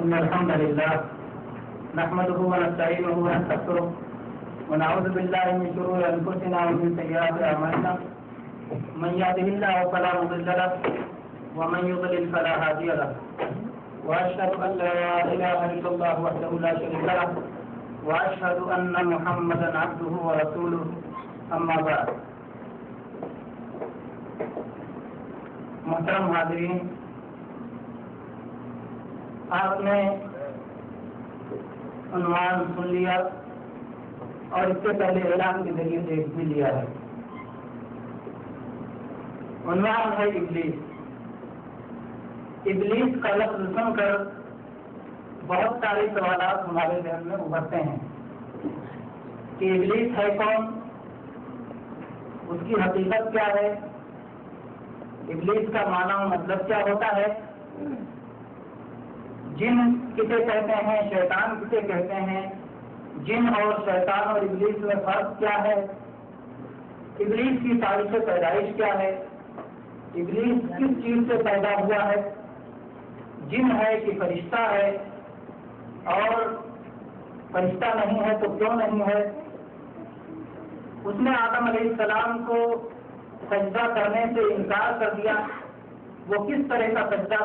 إن الحمد لله نحمده ونستعينه ونستغفره ونعوذ بالله من شرور أنفسنا ومن سيئات أعمالنا من يهده الله فلا مضل له ومن يضلل فلا هادي له وأشهد أن لا إله إلا الله وحده لا شريك له وأشهد أن محمدا عبده ورسوله أما بعد. محترم حاضرین، آپ نے عنوان سن لیا اور اس سے پہلے اعلان کے ذریعے دیکھ بھی لیا ہے. عنوان ہے ابلیس. ابلیس کا لفظ سن کر بہت سارے سوالات ہمارے ذہن میں ابھرتے ہیں کہ ابلیس ہے کون، اس کی حقیقت کیا ہے، ابلیس کا معنی و مطلب کیا ہوتا ہے، جن کسے کہتے ہیں، شیطان کسے کہتے ہیں، جن اور شیطان اور ابلیس میں فرق کیا ہے، ابلیس کی تاریخ پیدائش کیا ہے، ابلیس کس چیز سے پیدا ہوا ہے، جن ہے کہ فرشتہ ہے، اور فرشتہ نہیں ہے تو کیوں نہیں ہے، اس نے آدم علیہ السلام کو سجدہ کرنے سے انکار کر دیا، وہ کس طرح کا سجدہ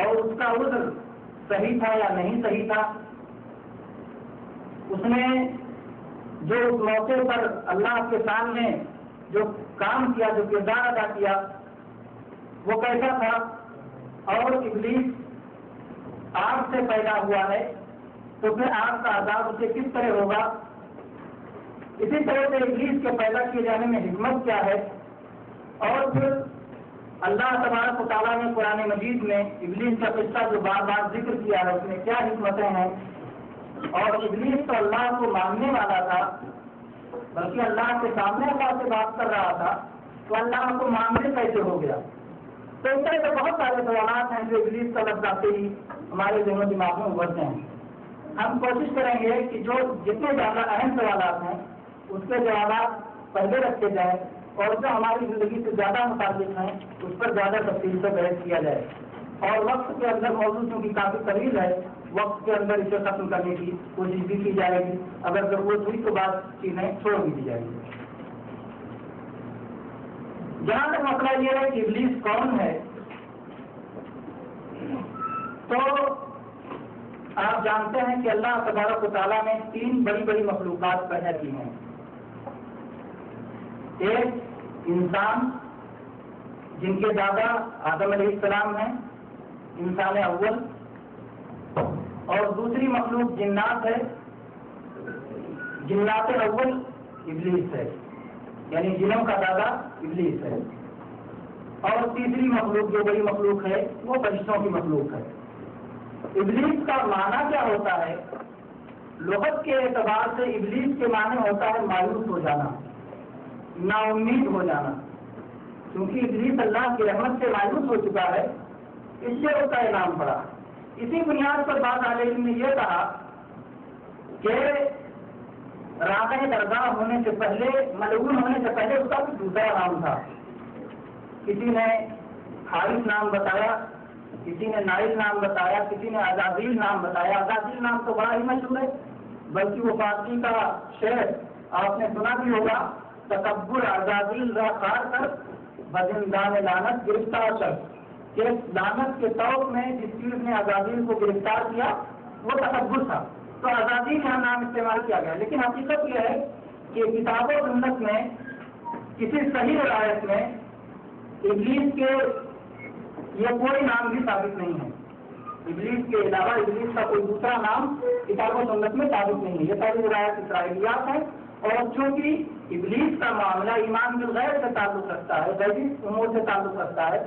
اور اس کا عذر صحیح تھا یا نہیں صحیح تھا، اس نے جو اس موقع پر اللہ کے سامنے جو کام کیا، جو کردار ادا کیا، وہ کیسا تھا، اور ابلیس آگ سے پیدا ہوا ہے تو پھر آگ کا عذاب اسے کس طرح ہوگا. اسی طرح سے ابلیس کے پیدا کیے جانے میں حکمت کیا ہے، اور پھر اللہ تبارک و تعالیٰ نے قرآن مجید میں ابلیس کا قصہ جو بار بار ذکر کیا ہے اس میں کیا حکمتیں ہیں. اور ابلیس تو اللہ کو ماننے والا تھا، بلکہ اللہ کے سامنے اللہ سے بات کر رہا تھا، تو اللہ کو ماننے کیسے ہو گیا. تو اس طرح سے بہت سارے سوالات ہیں جو ابلیس کا لفظ آتے ہی ہمارے ذہن و دماغ میں ابھرتے ہیں. ہم کوشش کریں گے کہ جو جتنے زیادہ اہم سوالات ہیں اس کے جوابات پہلے رکھے جائیں، اور جو ہماری زندگی سے زیادہ متعلق ہیں اس پر زیادہ تفصیل سے بحث کیا جائے. اور وقت کے اندر موضوع چونکہ کافی طویل ہے، وقت کے اندر اسے ختم کرنے کی کوشش بھی کی جائے گی، اگر ضرورت ہوئی تو بعض چیزیں چھوڑ بھی دی جائیں گی. جہاں تک مسئلہ یہ ہے کہ ابلیس کون ہے، تو آپ جانتے ہیں کہ اللہ تبارک و تعالیٰ نے 3 بڑی بڑی مخلوقات پیدا کی ہیں. ایک انسان جن کے دادا آدم علیہ السلام ہیں، انسان اول، اور دوسری مخلوق جنات ہے، جنات اول ابلیس ہے، یعنی جنوں کا دادا ابلیس ہے. اور تیسری مخلوق جو بڑی مخلوق ہے وہ فرشتوں کی مخلوق ہے. ابلیس کا معنی کیا ہوتا ہے؟ لغت کے اعتبار سے ابلیس کے معنی ہوتا ہے مایوس ہو جانا، نا امید ہو جانا. کیونکہ ابلیس اللہ کی رحمت سے مایوس ہو چکا ہے، اس سے اس کا انعام پڑا. اسی بنیاد پر بعض عالم نے یہ کہا کہ راغب درگاہ ہونے سے پہلے، ملعون ہونے سے پہلے اس کا کچھ دوسرا نام تھا. کسی نے حارث نام بتایا، کسی نے نائل نام بتایا، کسی نے عزازیل نام بتایا. عزازیل نام تو بڑا ہی مشہور ہے، بلکہ وہ فارسی کا شعر آپ نے سنا بھی ہوگا، تکبر عزازیل را خار کر بزندان لعنت گرفتار کر، کہ لعنت کے توق میں جس چیز نے عزازیل کو گرفتار کیا وہ تکبر تھا. تو عزازیل یہاں نام استعمال کیا گیا. لیکن حقیقت یہ ہے کہ کتاب و سنت میں کسی صحیح روایت میں ابلیس کے یہ کوئی نام بھی ثابت نہیں ہے. ابلیس کے علاوہ ابلیس کا کوئی دوسرا نام کتاب و سنت میں ثابت نہیں ہے. یہ ساری روایت اسرائیلیات ہیں، اور چونکہ ابلیس کا معاملہ ایمان بالغیب سے تعلق رکھتا ہے، غیبی امور سے تعلق رکھتا ہے،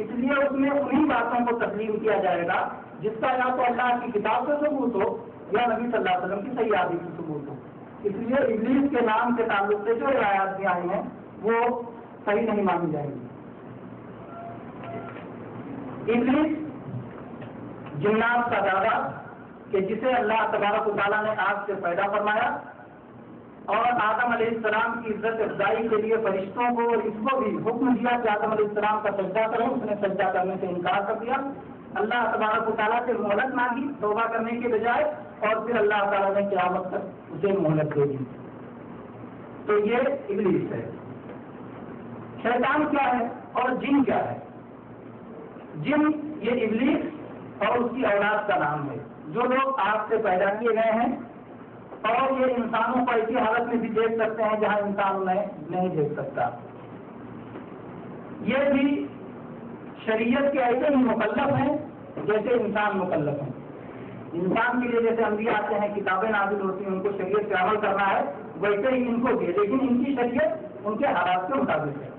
اس لیے اس میں انہی باتوں کو تسلیم کیا جائے گا جس کا یا تو اللہ کی کتاب سے ثبوت ہو یا نبی صلی اللہ علیہ وسلم کی صحیح حدیث سے ثبوت ہو. اس لیے ابلیس کے نام کے تعلق سے جو روایات بھی آئی ہیں وہ صحیح نہیں مانی جائیں گی. ابلیس جنات کا دادا کہ جسے اللہ تبارک و تعالیٰ نے آگ سے پیدا فرمایا، اور آدم علیہ السلام کی عزت افزائی کے لیے فرشتوں کو اور اس کو بھی حکم دیا کہ آدم علیہ السلام کا سجدہ کریں، اس نے سجدہ کرنے سے انکار کر دیا، اللہ تبارک و تعالیٰ سے مہلت مانگی توبہ کرنے کے بجائے، اور پھر اللہ تعالیٰ نے قیامت تک اسے مہلت دے دی۔ تو یہ ابلیس ہے۔ شیطان کیا ہے اور جن کیا ہے؟ جن یہ ابلیس اور اس کی اولاد کا نام ہے، جو لوگ آگ سے پیدا کیے گئے ہیں، اور یہ انسانوں کو ایسی حالت میں بھی دیکھ سکتے ہیں جہاں انسان انہیں نہیں دیکھ سکتا۔ یہ بھی شریعت کے ایسے ہی مکلف ہیں جیسے انسان مکلف ہیں۔ انسان کے لیے جیسے انبیاء آتے ہیں، کتابیں نازل ہوتی ہیں، ان کو شریعت پہ عمل کرنا ہے، ویسے ہی ان کو بھی، لیکن ان کی شریعت ان کے حالات کے مطابق ہے۔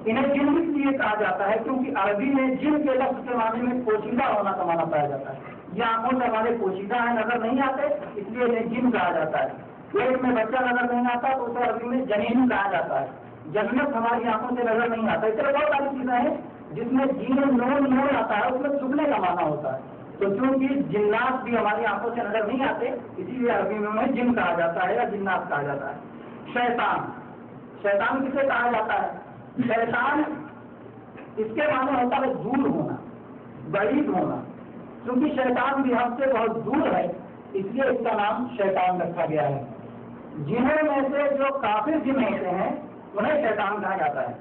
انہیں جن اس لیے کہا جاتا ہے کیونکہ عربی میں جن کے لفظ کے معنی میں پوشیدہ ہونا کا معنی پایا جاتا ہے۔ یہ آنکھوں سے ہمارے پوشیدہ ہیں، نظر نہیں آتے، اس لیے انہیں جن کہا جاتا ہے۔ پیٹ میں بچہ نظر نہیں آتا تو اسے عربی میں جنین کہا جاتا ہے۔ جنت ہماری آنکھوں سے نظر نہیں آتا۔ اس طرح بہت ساری چیزیں ہیں جس میں جین نون آتا ہے، اس میں چھپنے کا معنی ہوتا ہے۔ تو چونکہ جنات بھی ہماری آنکھوں سے نظر نہیں آتے، اسی لیے عربی میں انہیں جن کہا جاتا ہے یا جنات کہا جاتا ہے۔ شیطان، شیطان کسے کہا جاتا ہے؟ شیطان اس کے معنی ہوتا ہے دور ہونا، بعید ہونا۔ کیونکہ شیطان بھی ہم سے بہت دور ہے، اس لیے اس کا نام شیطان رکھا گیا ہے۔ جنوں میں سے جو کافر جن ہوتے ہیں انہیں شیطان کہا جاتا ہے۔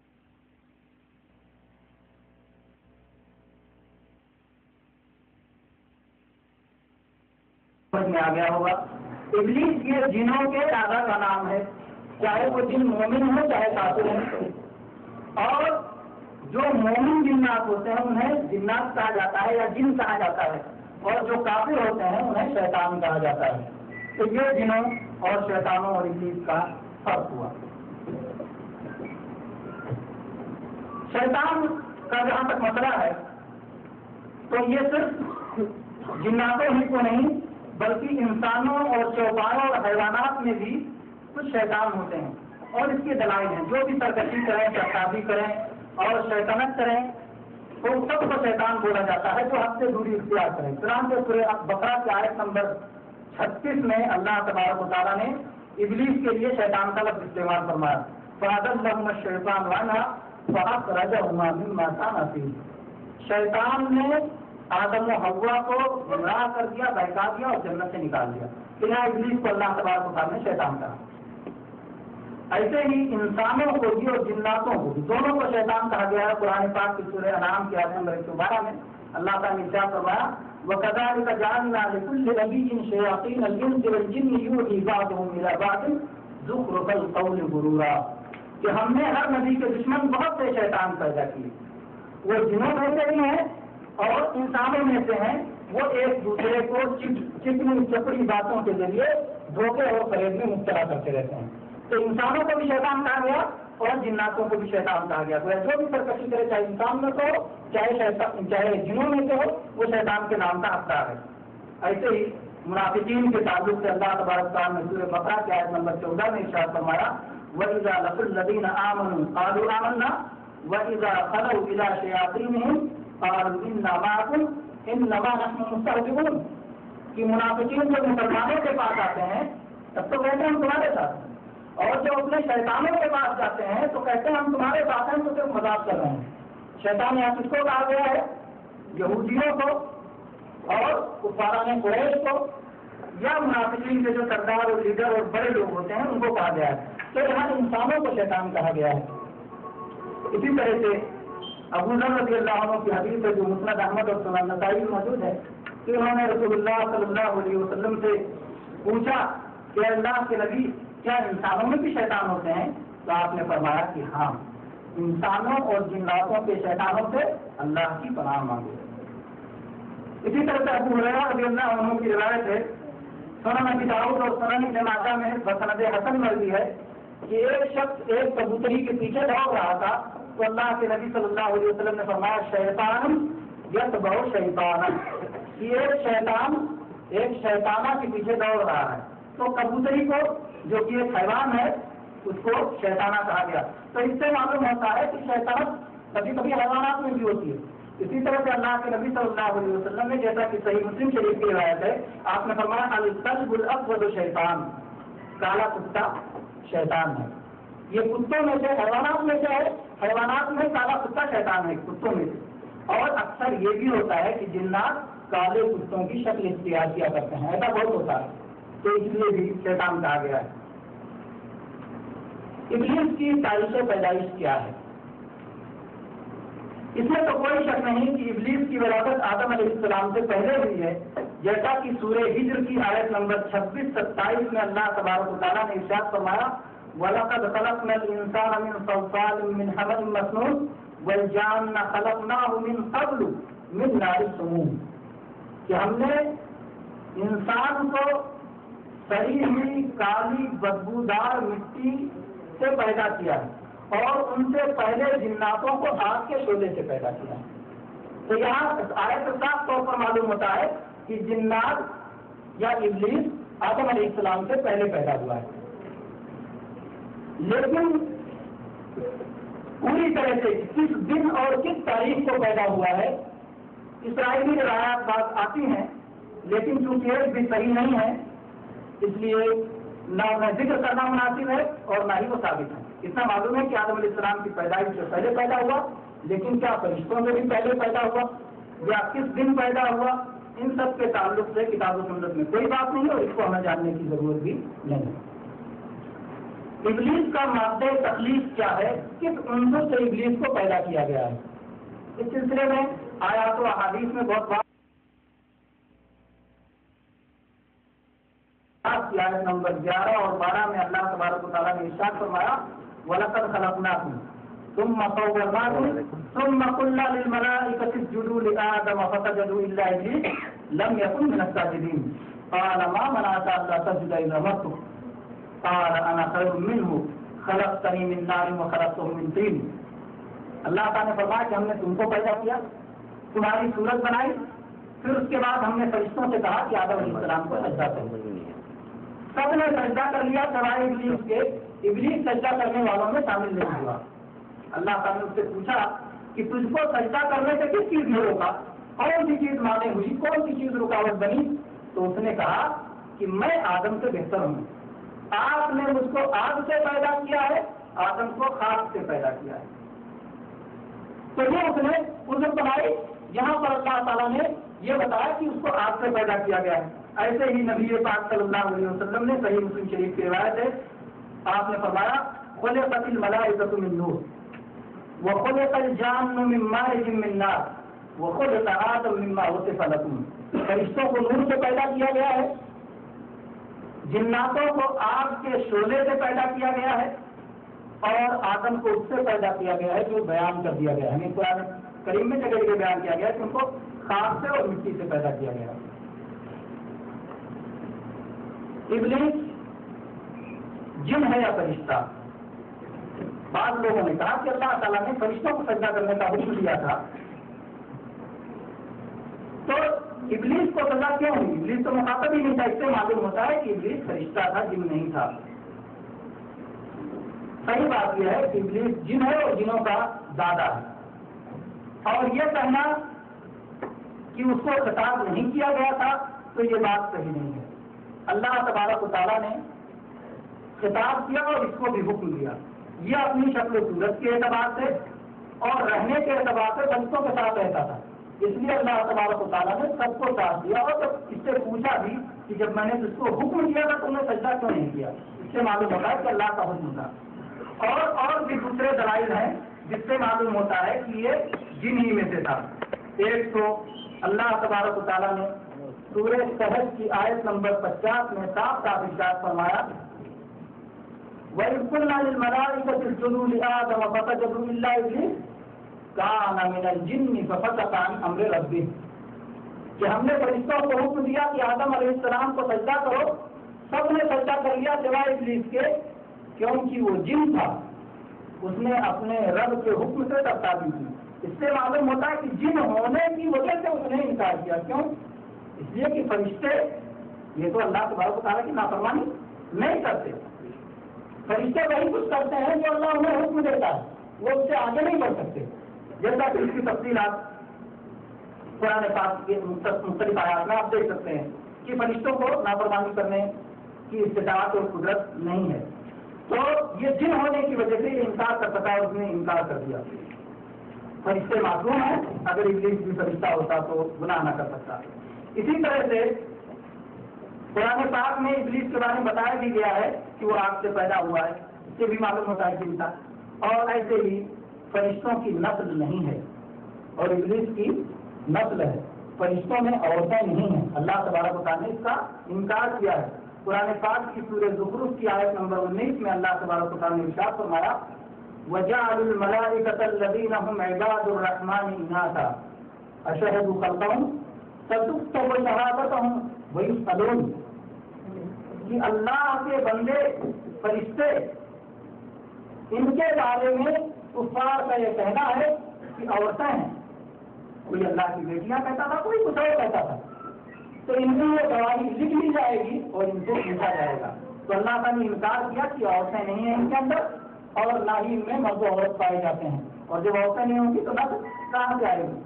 میں آ گیا ہوگا، ابلیس یہ جنوں کے دادا کا نام ہے، چاہے وہ جن مومن ہو چاہے کافر ہو۔ اور جو مومن جنات ہوتے ہیں انہیں جنات کہا جاتا ہے یا جن کہا جاتا ہے، اور جو کافر ہوتے ہیں انہیں شیطان کہا جاتا ہے۔ تو یہ جنوں اور شیطانوں اور ابلیس کا فرق ہوا۔ شیطان کا جہاں تک مسئلہ ہے تو یہ صرف جناتوں ہی کو نہیں بلکہ انسانوں اور چوپایوں اور حیوانات میں بھی کچھ شیطان ہوتے ہیں، اور اس کے دلائل ہیں۔ جو بھی سرکشی کریں، چاقابی کریں اور شیطنت کریں تو سب کو شیطان بولا جاتا ہے، جو حد سے دوری اختیار کریں۔ قرآن کے سورہ بقرہ کی آیت نمبر 36 میں اللہ تبارک و تعالیٰ نے ابلیس کے لیے شیطان کا لفظ استعمال فرمایا، فَأَضَلَّهُمَا الشَّيْطَانُ عَنْهَا فَأَخْرَجَهُمَا مِمَّا كَانَا فِيهِ۔ شیطان نے آدم و حوا کو گمراہ کر دیا، بہکا دیا اور جنت سے نکال دیا۔ پھر یہاں ابلیس کو اللہ تبارک و تعالیٰ نے شیطان کہا۔ ایسے ہی انسانوں کو بھی اور جناتوں کو بھی، دونوں کو شیطان کہا گیا ہے۔ قرآن پاک کی سورہ انعام کی آیت نمبر 112 میں اللہ تعالیٰ نے ارشاد فرمایا، وَكَذَلِكَ جَعَلْنَا لِكُلِّ نَبِيٍّ شَيَاطِينَ الْإِنسِ وَالْجِنِّ يُوحِي بَعْضُهُمْ إِلَىٰ بَعْضٍ زُخْرُفَ الْقَوْلِ غُرُورًا، کہ ہم نے ہر نبی کے دشمن بہت سے شیطان پیدا کیے، وہ جنوں میں سے بھی ہیں اور انسانوں میں سے ہیں، وہ ایک دوسرے کو چکنی چپڑی باتوں کے ذریعے دھوکے اور فریب میں مبتلا کرتے رہتے ہیں۔ تو انسانوں کو بھی شیطان کہا گیا اور جناتوں کو بھی شیطان کہا گیا۔ جو بھی سرکشی کرے، چاہے انسان میں سے ہو چاہے جنوں میں سے ہو، وہ شیطان کے نام کا حقدار ہے۔ ایسے ہی منافقین کے تعلق سے اللہ تبارک تعالیٰ نے سورہ بقرہ کی آیت نمبر 14 میں ارشاد فرمایا، وَإِذَا لَقُوا الَّذِينَ آمَنُوا قَالُوا آمَنَّا وَإِذَا خَلَوْا إِلَىٰ شَيَاطِينِهِمْ قَالُوا إِنَّا مَعَكُمْ إِنَّمَا نَحْنُ مُسْتَهْزِئُونَ، کہ منافقین جب مسلمانوں کے پاس آتے ہیں تب تو کہتے ہیں ہم تمہارے ساتھ ہیں، اور جب اپنے شیطانوں کے پاس جاتے ہیں تو کہتے ہیں ہم تمہارے ساتھ ہیں، تو صرف مذاق کر رہے ہیں۔ شیطان یہاں کس کو کہا گیا ہے؟ یہودیوں کو اور کفاران قریش کو، یا منافقین کے جو سردار اور لیڈر اور بڑے لوگ ہوتے ہیں ان کو کہا گیا ہے۔ تو یہاں انسانوں کو شیطان کہا گیا ہے۔ اسی طرح سے ابو ذر رضی اللہ عنہ کی حدیث ہے جو مسند احمد اور سنن نسائی میں موجود ہے کہ انہوں نے رسول اللہ صلی اللہ علیہ وسلم سے پوچھا کہ اللہ کے نبی کیا انسانوں میں بھی شیطان ہوتے ہیں؟ تو آپ نے فرمایا کہ ہاں، انسانوں اور جناتوں کے شیطانوں سے اللہ کی پناہ مانگو۔ اسی طرح سے ابو ہریرہ رضی اللہ عنہ کی روایت ہے، سنن ابی داؤد اور سنن ابن ماجہ میں بسند حسن مروی ہے کہ ایک شخص ایک کبوتری کے پیچھے دوڑ رہا تھا تو اللہ کے نبی صلی اللہ علیہ وسلم نے فرمایا، شیطان یتبع شیطانا، کہ ایک شیطانہ کے پیچھے دوڑ رہا ہے۔ تو کبوتری کو جو کہ ایک حیوان ہے اس کو شیطانہ کہا گیا۔ تو اس سے معلوم ہوتا ہے کہ شیطان کبھی کبھی حیوانات میں بھی ہوتی ہے۔ اسی طرح سے اللہ کے نبی صلی اللہ علیہ وسلم نے، جیسا کہ صحیح مسلم شریف کی روایت ہے، آپ نے فرمایا الکلب الاسود شیطان، کالا کتا شیطان ہے. یہ کتوں میں سے حیوانات میں سے ہے, حیوانات میں کالا کتا شیطان ہے کتوں میں سے. اور اکثر یہ بھی ہوتا ہے کہ جنات کالے کتوں کی شکل اختیار کیا کرتے ہیں, ایسا بہت ہوتا ہے, تو اس لیے بھی شیطان کہا گیا ہے. ابلیس کی تاریخ پیدائش کیا ہے؟ اس میں تو کوئی شک نہیں کہ ابلیس کی ولادت آدم علیہ السلام سے پہلے ہوئی ہے, جیسا کہ سورہ ہجر کی آیت نمبر 26-27 میں اللہ تبارک و تعالیٰ نے ارشاد فرمایا وَلَقَدْ خَلَقْنَا الْإِنسَانَ مِنْ صَلْصَالٍ مِنْ حَمَإٍ مَّسْنُونٍ وَالْجَانَّ خَلَقْنَاهُ مِنْ قَبْلُ مِنْ نَارِ السَّمُومِ, کہ ہم نے انسان کو سڑی ہوئی کالی بدبودار مٹی سے پیدا کیا ہے, اور ان سے پہلے جناتوں کو آگ کے شعلے سے پیدا کیا. تو یہاں آیت صاف طور پر معلوم ہوتا ہے کہ جنات یا ابلیس آدم علیہ السلام سے پہلے پیدا ہوا ہے. لیکن پوری طرح سے کس دن اور کس تاریخ کو پیدا ہوا ہے اسرائیلی روایات بات آتی ہیں, لیکن چونکہ ایک بھی صحیح نہیں ہے اس لیے نہ ذکر کرنا مناسب ہے اور نہ ہی وہ ثابت ہے. اتنا معلوم ہے کہ آدم علیہ السلام کی پیدائش سے پہلے پیدا ہوا, لیکن کیا فرشتوں سے بھی پہلے پیدا ہوا یا کس دن پیدا ہوا, ان سب کے تعلق سے کتاب و سنت میں کوئی بات نہیں اور اس کو ہمیں جاننے کی ضرورت بھی نہیں. ابلیس کا مادہ تخلیق کیا ہے, کس عنصر سے ابلیس کو پیدا کیا گیا ہے, اس سلسلے میں آیات و احادیث میں بہت بات. آیت نمبر 11 اور 12 میں اللہ تبارک و تعالیٰ نے ارشاد فرمایا وَلَقَدْ خَلَقْنَاكُمْ ثُمَّ صَوَّرْنَاكُمْ ثُمَّ قُلْنَا لِلْمَلَائِكَةِ اسْجُدُوا لِآدَمَ فَسَجَدُوا إِلَّا إِبْلِيسَ لَمْ يَكُنْ مِنَ السَّاجِدِينَ قَالَ مَا مَنَعَكَ أَلَّا تَسْجُدَ إِذْ أَمَرْتُكَ قَالَ أَنَا خَيْرٌ مِّنْهُ خَلَقْتَنِي مِن نَّارٍ وَخَلَقْتَهُ مِن طِينٍ. اللہ تعالیٰ نے فرمایا کہ ہم نے تم کو پیدا کیا, تمہاری صورت بنائی, پھر اس کے بعد ہم نے فرشتوں سے کہا کہ آدم علیہ السلام کو سجدہ کرو. سب نے سجدہ کر لیا سوائے ابلیس کے. ابلیس سجدہ کرنے والوں میں شامل نہیں ہوا. اللہ تعالیٰ نے اس سے پوچھا کہ تجھ کو سجدہ کرنے سے کس چیز نے روکا, کون سی چیز مانے ہوئی, کون سی چیز رکاوٹ بنی؟ تو اس نے کہا کہ میں آدم سے بہتر ہوں, آپ نے مجھ کو آگ سے پیدا کیا ہے, آدم کو خاک سے پیدا کیا ہے. تو یہ اس نے عذر بنائی. یہاں پر اللہ تعالیٰ نے یہ بتایا کہ اس کو آگ سے پیدا کیا گیا ہے. ایسے ہی نبی پاک صلی اللہ علیہ وسلم نے صحیح مسلم شریف کی روایت ہے, آپ نے فرمایا خلقت الملائکۃ من نور وخلق الجان من مارج من نار وخلق آدم مما وصف لكم. فرشتوں کو نور سے پیدا کیا گیا ہے, جناتوں کو آگ کے شعلے سے پیدا کیا گیا ہے, اور آدم کو اس سے پیدا کیا گیا ہے جو بیان کر دیا گیا ہے. ہمیں قرآن کریم میں جگہ جگہ بیان کیا گیا ہے کہ ان کو خاک سے اور مٹی سے پیدا کیا گیا ہے. ابلیس جن ہے یا فرشتہ؟ بعض لوگوں نے کہا کہ اللہ تعالیٰ نے فرشتوں کو سجدہ کرنے کا حکم دیا تھا, تو ابلیس کو سزا کیوں ہوئی؟ ابلیس تو مخاطب ہی نہیں تھا. اس سے معلوم ہوتا ہے کہ ابلیس فرشتہ تھا, جن نہیں تھا. صحیح بات یہ ہے کہ ابلیس جن ہے اور جنوں کا دادا ہے, اور یہ کہنا کہ اس کو خطاب نہیں کیا گیا تھا تو یہ بات صحیح نہیں ہے. اللہ تبارک و تعالیٰ نے خطاب کیا اور اس کو بھی حکم دیا. یہ اپنی شکل و صورت کے اعتبار سے اور رہنے کے اعتبار سے فرشتوں کے ساتھ رہتا تھا, اس لیے اللہ تبارک و تعالیٰ نے سب کو ساتھ دیا. اور جب اس سے پوچھا بھی کہ جب میں نے اس کو حکم دیا تھا تم نے سجدہ کیوں نہیں کیا, اس سے معلوم ہوتا ہے کہ اللہ کا حکم تھا. اور بھی دوسرے دلائل ہیں جس سے معلوم ہوتا ہے کہ یہ جن ہی میں سے تھا. ایک تو اللہ تبارک و تعالیٰ نے سورہ سحج کی آیت نمبر 50 میں صاف صاف ارشاد فرمایا وَإِذْ قُلْنَا لِلْمَلَائِكَةِ اسْجُدُوا لِآدَمَ فَسَجَدُوا إِلَّا إِبْلِيسَ كَانَ مِنَ الْجِنِّ فَفَسَقَ عَنْ أَمْرِ رَبِّهِ, کہ ہم نے فرشتوں کو حکم دیا کہ آدم علیہ السلام کو سجدہ کرو, سب نے سجدہ کر لیا سوائے ابلیس کے, کیونکہ وہ جن تھا, اس نے اپنے رب کے حکم سے ترتابی کی. اس سے معلوم ہوتا ہے کہ جن ہونے کی وجہ سے اس نے انکار کیا. کیوں؟ اس لیے کہ فرشتے یہ تو اللہ تبارک و تعالیٰ کی نافرمانی نہیں کرتے. فرشتے وہی کچھ کرتے ہیں جو اللہ انہیں حکم دیتا ہے, وہ اس سے آگے نہیں بڑھ سکتے. جیسا کہ اس کی تفصیلات قرآن پاک کے مختلف آیات میں آپ دیکھ سکتے ہیں کہ فرشتوں کو نافرمانی کرنے کی استطاعت اور قدرت نہیں ہے. تو یہ جن ہونے کی وجہ سے یہ انکار کر سکا اور اس نے انکار کر دیا. فرشتے معصوم ہیں، اگر ابلیس بھی فرشتہ ہوتا تو گناہ نہ کر سکتا. اسی طرح سے قرآن پاک میں ابلیس کے بارے میں بتایا بھی گیا ہے کہ وہ آگ سے پیدا ہوا ہے، اس سے بھی معلوم ہوتا ہے کہ اور ایسے ہی فرشتوں کی نسل نہیں ہے اور ابلیس کی نسل ہے. فرشتوں میں عورتیں نہیں ہیں. اللہ تبارک و تعالیٰ نے اس کا انکار کیا ہے. قرآن پاک کی سورہ زخرف کی آیت نمبر 19 میں اللہ تبارک و تعالیٰ نے ارشاد فرمایا وَجَعَلُوا الْمَلَائِكَةَ الَّذِينَ هُمْ عِبَادُ الرَّحْمَنِ إِنَاثًا أَشَهِدُوا خَلْقَهُمْ سَتُكْتَبُ شَهَادَتُهُمْ وَيُسْأَلُونَ. کہ اللہ کے بندے فرشتے ان کے بارے میں کفار کا یہ کہنا ہے کہ عورتیں ہیں. کوئی اللہ کی بیٹیاں کہتا تھا، کوئی کچھ اور کہتا تھا. تو ان کی یہ گواہی لکھ لی جائے گی اور ان کو پوچھا جائے گا. تو اللہ تعالیٰ نے انکار کیا کہ عورتیں نہیں ہیں ان کے اندر اور نہ ہی ان میں مرد و عورت پائے جاتے ہیں. اور جب عورتیں نہیں ہوں گی تو نسل کہاں سے آئے گی؟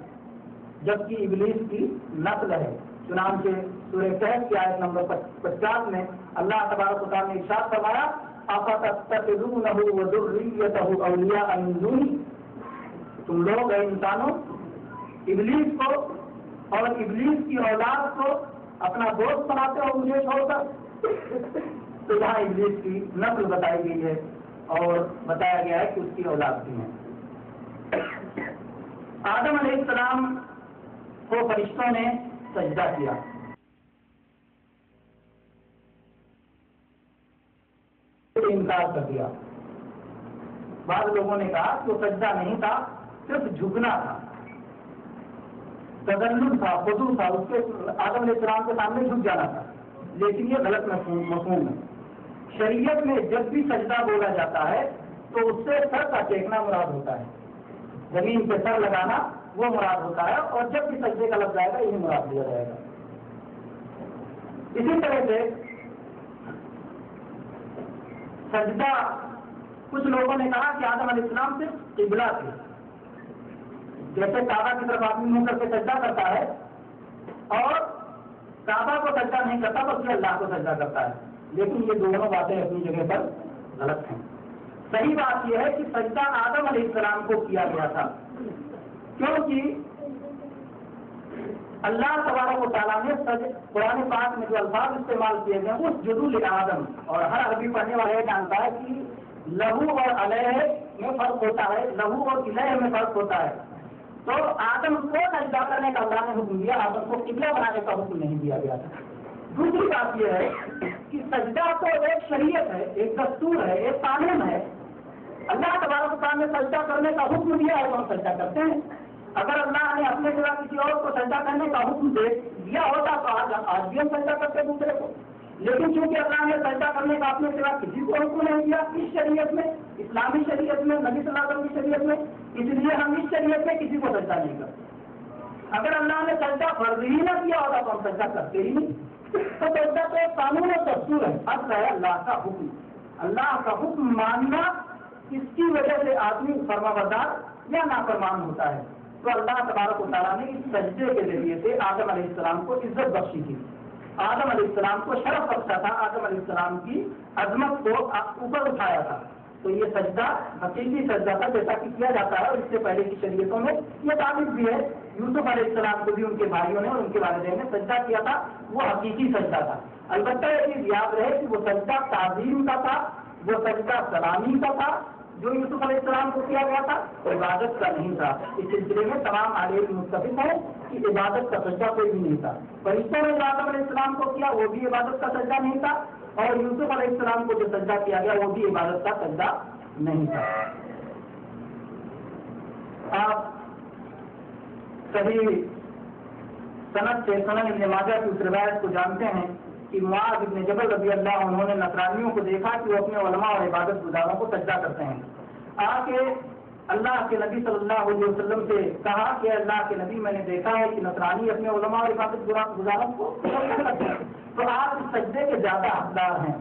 جبکہ ابلیس کی نسل ہے. چنانچہ سورہ کہف کی آیت نمبر 50 میں اللہ تبارک و تعالیٰ نے ارشاد فرمایا افتتخذونہ وذریتہ اولیاء من دونی. تم لوگ اے انسانوں ابلیس کو اور ابلیس کی اولاد کو اپنا دوست بناتے ہو مجھے چھوڑ کر. تو یہاں ابلیس کی نسل بتائی گئی ہے اور بتایا گیا ہے کہ اس کی اولاد بھی ہے. آدم علیہ السلام کو فرشتوں نے سجدہ کیا. انکار کر دیا. بعض لوگوں نے کہا کہ وہ سجدہ نہیں تھا، صرف جھکنا تھا، تذلل تھا، خضوع تھا. اس کے آدم علیہ السلام کے سامنے جھک جانا تھا. لیکن یہ غلط مفہوم ہے. شریعت میں جب بھی سجدہ بولا جاتا ہے تو اس سے سر کا ٹیکنا مراد ہوتا ہے، زمین پہ سر لگانا وہ مراد ہوتا ہے. اور جب بھی سجدے کا لفظ آئے گا یہی مراد دیا جائے گا. اسی طرح سے سجدہ کچھ لوگوں نے کہا کہ آدم علیہ السلام صرف قبلہ تھے. جیسے کعبہ کی طرف آدمی منہ کر کے سجدہ کرتا ہے اور کعبہ کو سجدہ نہیں کرتا بلکہ اللہ کو سجدہ کرتا ہے. لیکن یہ دونوں باتیں اپنی جگہ پر غلط ہیں. صحیح بات یہ ہے کہ سجدہ آدم علیہ السلام کو کیا گیا تھا، کیونکہ اللہ تبارک و تعالیٰ نے قرآن پاک میں جو الفاظ استعمال کیے گئے ہیں اس جدو لآدم، اور ہر عربی پڑھنے والا یہ جانتا ہے کہ لہو اور علیہ میں فرق ہوتا ہے، لہو اور الہ میں فرق ہوتا ہے. تو آدم کو سجدہ کرنے کا اللہ نے حکم دیا، آدم کو قبلہ بنانے کا حکم نہیں دیا گیا تھا. دوسری بات یہ ہے کہ سجدہ تو ایک شریعت ہے، ایک دستور ہے، ایک قانون ہے. اللہ تبارک و تعالیٰ نے سجدہ کرنے کا حکم دیا ہے تو ہم سجدہ کرتے ہیں. اگر اللہ نے اپنے سوا کسی اور کو سجدہ کرنے کا حکم دیا ہوتا تو آج بھی ہم سجدہ کرتے دوسرے کو. لیکن چونکہ اللہ نے سجدہ کرنے کا اپنے سوا کسی کو حکم نہیں دیا اس شریعت میں، اسلامی شریعت میں، نبی صلی اللہ علیہ وسلم کی شریعت میں، اس لیے ہم اس شریعت میں کسی کو سجدہ نہیں کرتے. اگر اللہ نے سجدہ فرض ہی نہ کیا ہوتا تو ہم سجدہ کرتے ہی نہیں. تو سجدہ تو ایک قانون اور دستور ہے، اصل ہے اللہ کا حکم. اللہ کا حکم ماننا، اس کی وجہ سے آدمی فرمانبردار یا نافرمان ہوتا ہے. تو اللہ تبارک و تعالیٰ نے اس سجدے کے ذریعے سے آدم علیہ السلام کو عزت بخشی تھی، آدم علیہ السلام کو شرف بخشا تھا، آدم علیہ السلام کی عظمت کو اوپر اٹھایا تھا. تو یہ سجدہ حقیقی سجدہ تھا جیسا کہ کیا جاتا ہے. اور اس سے پہلے کی شریعتوں میں یہ ثابت بھی ہے. یوسف علیہ السلام کو بھی ان کے بھائیوں نے اور ان کے والدین نے سجدہ کیا تھا، وہ حقیقی سجدہ تھا. البتہ یہ چیز یاد رہے کہ وہ سجدہ تعظیم کا تھا، وہ سجدہ سلامی کا تھا جو یوسف علیہ السلام کو کیا گیا تھا، عبادت کا نہیں تھا. اس سلسلے میں تمام عالم متفق ہیں کہ عبادت کا سجدہ کوئی بھی نہیں تھا. فرشتوں نے آدم علیہ السلام کو کیا وہ بھی عبادت کا سجدہ نہیں تھا، اور یوسف علیہ السلام کو جو سجدہ کیا گیا وہ بھی عبادت کا سجدہ نہیں تھا. آپ صحیح سند سے سنن ابن ماجہ کی اس روایت کو جانتے ہیں کہ معاذ ابن جبل رضی اللہ عنہ نے نصرانیوں کو دیکھا کہ وہ اپنے علماء اور عبادت گزاروں کو سجدہ کرتے ہیں. آ کے اللہ کے نبی صلی اللہ علیہ وسلم سے کہا کہ اللہ کے نبی میں نے دیکھا ہے کہ نصرانی اپنے علماء اور عبادت گزاروں کو سجدہ کرتے ہیں، تو آپ اس سجدے کے زیادہ حقدار ہیں.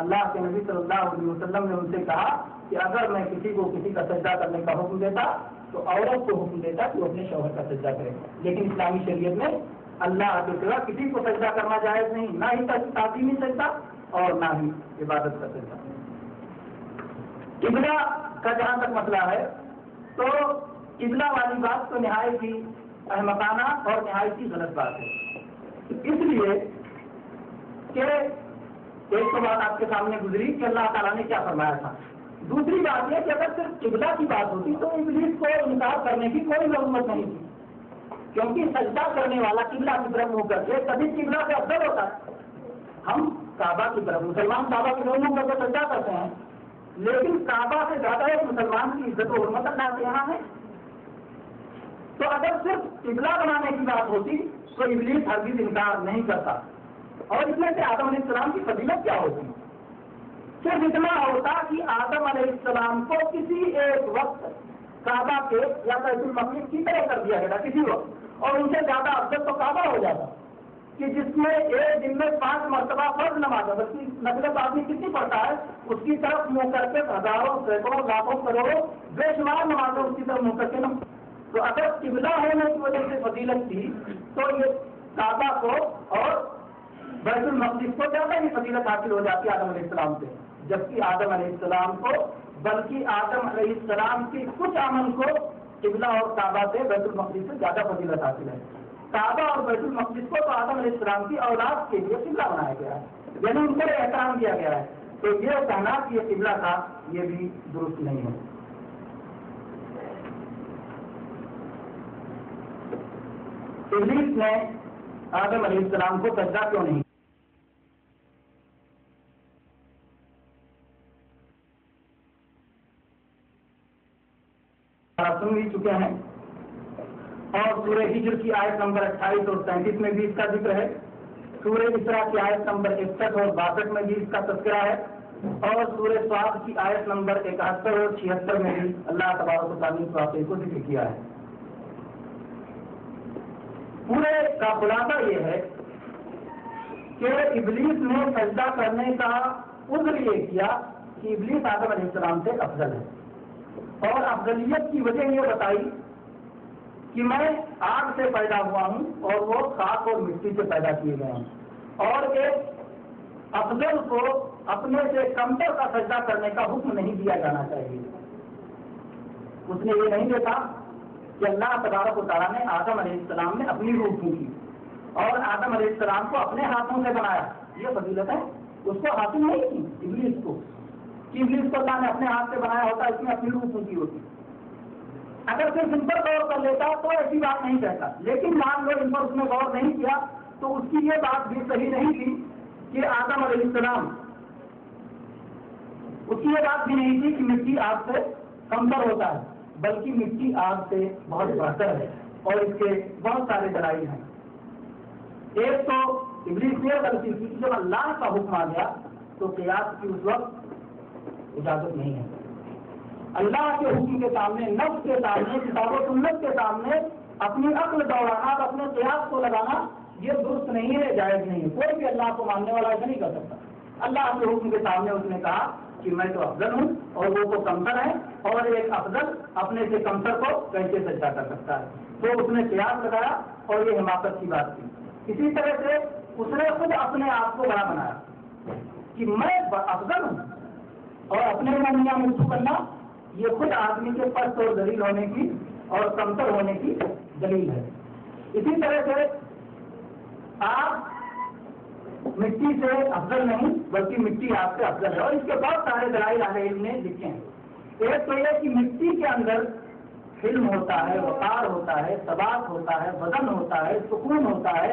اللہ کے نبی صلی اللہ علیہ وسلم نے ان سے کہا کہ اگر میں کسی کو کسی کا سجدہ کرنے کا حکم دیتا تو عورت کو حکم دیتا کہ وہ اپنے شوہر کا سجدہ کرے. لیکن اسلامی شریعت میں اللہ کے سوا کسی کو سجدہ کرنا جائز نہیں، نہ ہی تعظیمی سجدہ اور نہ ہی عبادت کا سجدہ۔ قبلہ کا جہاں تک مسئلہ ہے تو قبلہ والی بات تو نہایت ہی احمقانہ اور نہایت ہی غلط بات ہے، اس لیے کہ ایک تو بات آپ کے سامنے گزری کہ اللہ تعالیٰ نے کیا فرمایا تھا، دوسری بات یہ کہ اگر صرف قبلہ کی بات ہوتی تو ابلیس کو انکار کرنے کی کوئی ضرورت نہیں تھی، کیونکہ سجدہ کرنے والا قبلہ کی طرف منہ کر کے کبھی قبلہ سے افضل ہوتا ہے۔ ہم کعبہ کی طرف، مسلمان کعبہ کی طرف منہ کر کے سجدہ کرتے ہیں، لیکن کعبہ سے زیادہ ایک مسلمان کی عزت و حرمت اللہ کے یہاں ہے۔ تو اگر صرف قبلہ بنانے کی بات ہوتی تو ابلیس ہرگز انکار نہیں کرتا، اور اس میں سے آدم علیہ السلام کی فضیلت کیا ہوتی؟ صرف اتنا ہوتا کہ آدم علیہ السلام کو کسی ایک وقت کعبہ کے یا بیت المقدس کی طرح کر دیا گیا کسی وقت، اور ان سے زیادہ افضل تو کعبہ ہو جاتا کہ جس میں ایک دن میں 5 مرتبہ فرض نماز ہے، بلکہ نفل آدمی کتنی پڑھتا ہے اس کی طرف منہ کر کے ہزاروں سینکڑوں لاکھوں کروڑوں بے شمار نمازیں اس کی طرف منہ کر کے نہ۔ تو اگر قبلہ ہونے کی وجہ سے فضیلت تھی تو یہ کعبہ کو اور بیت المقدس کو زیادہ ہی فضیلت حاصل ہو جاتی آدم علیہ السلام سے، جبکہ آدم علیہ السلام کو، بلکہ آدم علیہ السلام کی کچھ عمل کو قبلہ اور کعبہ سے بیت المقدس سے زیادہ فضیلت حاصل ہے۔ کعبہ اور بیت المقدس کو تو آدم علیہ السلام کی اولاد کے لیے قبلہ بنایا گیا ہے، یعنی ان کو احترام دیا گیا ہے، تو یہ کہنا کہ یہ قبلہ تھا یہ بھی درست نہیں ہے۔ ابلیس نے آدم علیہ السلام کو سجدہ کیوں نہیں؟ سن بھی چکے ہیں، اور سورہ ہجر کی آیت نمبر 28 اور 37 میں بھی اس کا ذکر ہے، سورہ اسراء کی آیت نمبر 61 اور 62 میں بھی اس کا تذکرہ ہے، اور سورہ صاد کی آیت نمبر 71 اور 76 میں بھی اللہ تبارک و تعالیٰ نے اس واقعے کو ذکر کیا ہے۔ پورے کا خلاصہ یہ ہے کہ ابلیس نے سجدہ کرنے کا عذر یہ کیا کہ ابلیس آدم علیہ السلام سے افضل ہے، اور افضلیت کی وجہ یہ بتائی کہ میں آگ سے پیدا ہوا ہوں اور وہ خاک اور مٹی سے پیدا کیے گئے ہیں، اور ایک افضل کو اپنے سے کمتر کا سجدہ کرنے کا حکم نہیں دیا جانا چاہیے۔ اس نے یہ نہیں دیکھا کہ اللہ تبارک و تعالیٰ نے آدم علیہ السلام نے اپنی روح پھونکی اور آدم علیہ السلام کو اپنے ہاتھوں سے بنایا، یہ فضیلت ہے اس کو حاصل نہیں تھی ابلیس کو، کہ ابلیس کو اللہ نے اپنے ہاتھ سے بنایا ہوتا، اس میں اپنی روح پھونکی ہوتی۔ اگر صرف ان پر غور کر لیتا تو ایسی بات نہیں کہتا، لیکن مان لو ان پر اس نے غور نہیں کیا تو اس کی یہ بات بھی صحیح نہیں تھی کہ آدم علیہ السلام، اس کی یہ بات بھی نہیں تھی کہ مٹی آگ سے کمتر ہوتا ہے، بلکہ مٹی آگ سے بہت بہتر ہے، اور اس کے بہت سارے دلائل ہیں۔ ایک تو ابلیس نے غلطی کی کہ جب اللہ کا حکم آ گیا تو قیاس کی اس وقت اجازت نہیں ہے۔ اللہ کے حکم کے سامنے، نفس کے سامنے، کتاب و سنت کے سامنے اپنی عقل دوڑانا، اپنے قیاس کو لگانا یہ درست نہیں ہے، جائز نہیں ہے۔ کوئی بھی اللہ کو ماننے والا ایسا نہیں کر سکتا۔ اللہ کے حکم کے سامنے اس نے کہا کہ میں تو افضل ہوں اور وہ کو کمتر ہے، اور ایک افضل اپنے سے کمتر کو کیسے سجدہ کر سکتا ہے؟ تو اس نے قیاس لگایا اور یہ حماقت کی بات کی۔ اسی طرح سے اس نے خود اپنے آپ کو بڑا بنایا کہ میں افضل ہوں، اور اپنے میں میاں مٹھو کرنا یہ خود آدمی کے پست اور ذلیل ہونے کی اور کمتر ہونے کی دلیل ہے۔ اسی طرح سے آپ مٹی سے افضل نہیں بلکہ مٹی آپ سے افضل ہے، اور اس کے بہت سارے دلائل اہل علم نے لکھے ہیں۔ ایک تو یہ کہ مٹی کے اندر علم ہوتا ہے، وقار ہوتا ہے، ثبات ہوتا ہے، وزن ہوتا ہے، سکون ہوتا ہے۔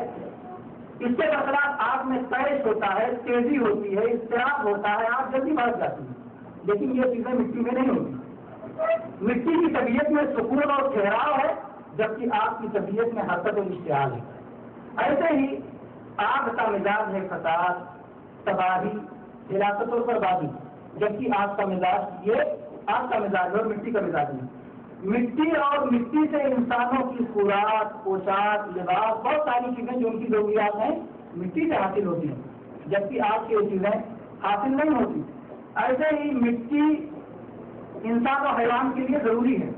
اس کے برخلاف آگ میں تیش ہوتا ہے، تیزی ہوتی ہے، اضطراب ہوتا ہے، آگ جلدی بڑھ جاتی ہے، لیکن یہ چیزیں مٹی میں نہیں ہوتی۔ مٹی کی طبیعت میں سکون اور ٹھہراؤ ہے، جبکہ آگ کی طبیعت میں حرکت اور اشتعال ہے۔ ایسے ہی آگ کا مزاج ہے فساد، تباہی، ہلاکت اور بربادی، جبکہ آگ کا مزاج یہ آگ کا مزاج ہے اور مٹی کا مزاج نہیں۔ مٹی اور مٹی سے انسانوں کی خوراک، پوشاک، لباس، بہت ساری چیزیں جو ان کی ضروریات ہیں مٹی سے حاصل ہوتی ہیں، جبکہ آگ کی چیزیں حاصل نہیں ہوتی۔ ایسے ہی مٹی انسان اور حیوان کے لیے ضروری ہے،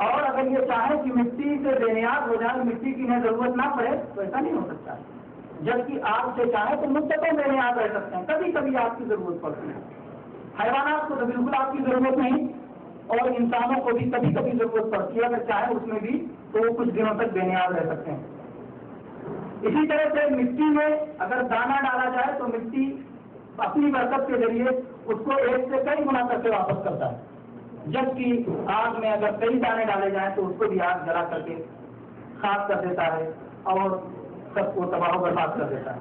اور اگر یہ چاہیں کہ مٹی سے بے نیاز ہو جائے، مٹی کی انہیں ضرورت نہ پڑے تو ایسا نہیں ہو سکتا۔ جبکہ آگ سے چاہیں تو مدتوں بے نیاز رہ سکتے ہیں، کبھی کبھی آگ کی ضرورت پڑتی ہے۔ حیوانات کو تو بالکل آگ کی ضرورت نہیں، اور انسانوں کو بھی کبھی کبھی ضرورت پڑتی ہے، اگر چاہیں اس میں بھی تو وہ کچھ دنوں تک بے نیاز رہ سکتے ہیں۔ اسی طرح سے مٹی میں اگر دانہ ڈالا جائے تو مٹی اپنی برکت کے ذریعے اس کو ایک سے کئی گنا کر کے واپس کرتا ہے، جبکہ آگ میں اگر کئی دانے ڈالے جائیں تو اس کو بھی آگ جلا کر کے خاک کر دیتا ہے اور سب کو تباہ و برباد کر دیتا ہے۔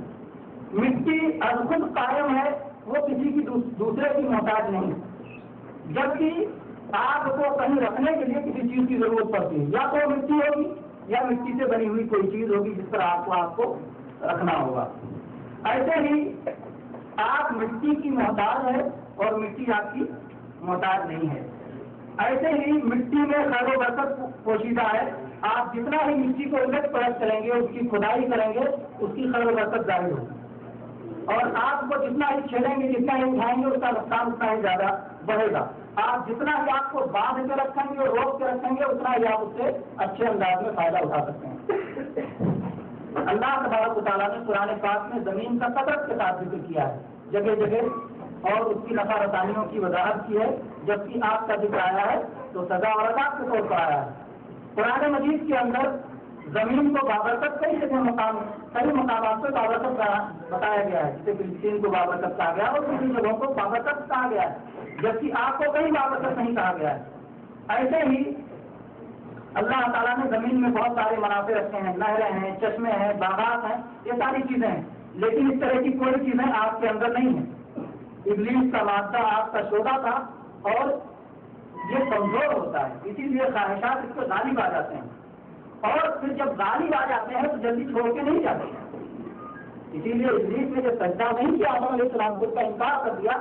مٹی از خود قائم ہے، وہ کسی کی دوسرے کی محتاج نہیں، جبکہ آگ کو کہیں رکھنے کے لیے کسی چیز کی ضرورت پڑتی ہے، یا تو مٹی ہوگی یا مٹی سے بنی ہوئی کوئی چیز ہوگی جس پر آگ کو رکھنا ہوگا۔ ایسے ہی آگ مٹی کی محتاج ہے اور مٹی آگ کی محتاج نہیں ہے۔ ایسے ہی مٹی میں خیر و برکت پوشیدہ ہے، آپ جتنا ہی مٹی کو الٹ پلٹ کریں گے، اس کی کھدائی کریں گے، اس کی خیر و برکت ظاہر ہوگی، اور آگ کو جتنا ہی چھیڑیں گے، جتنا ہی اٹھائیں گے، اس کا نقصان اتنا ہی زیادہ بڑھے گا۔ آپ جتنا ہی آگ کو باندھ کے رکھیں گے اور روک کے رکھیں گے، اتنا ہی آپ اس سے اچھے انداز میں فائدہ اٹھا سکتے ہیں۔ اللہ تبارک و تعالیٰ نے قرآن پاک میں زمین کا کثرت کے ساتھ ذکر کیا ہے جگہ جگہ، اور اس کی نفع رسانیوں کی وضاحت کی ہے، جبکہ آگ کا ذکر آیا ہے تو سزا اور عذاب کے طور پر آیا ہے۔ قرآن مجید کے اندر زمین کو بابرکت کئی مقامات پہ بابرکت بتایا گیا ہے، جسے فلسطین کو بابرکت کہا گیا اور دوسری جگہوں کو بابرکت کہا گیا ہے، جبکہ آگ کو کہیں بابرکت نہیں کہا گیا ہے۔ ایسے ہی اللہ تعالیٰ نے زمین میں بہت سارے منافع رکھے ہیں، نہریں ہیں، چشمے ہیں، باغات ہیں، یہ ساری چیزیں ہیں، لیکن اس طرح کی کوئی چیزیں آگ کے اندر نہیں ہیں۔ ابلیس کا مادہ آگ کا شعبہ تھا اور یہ کمزور ہوتا ہے، اسی لیے خواہشات اس کو غالب آ جاتے ہیں، اور پھر جب غالب آ جاتے ہیں تو جلدی چھوڑ کے نہیں جاتے۔ اسی لیے ابلیس نے جب سجدہ نہیں کیا آدم علیہ السلام کو، اس کا انکار کر دیا،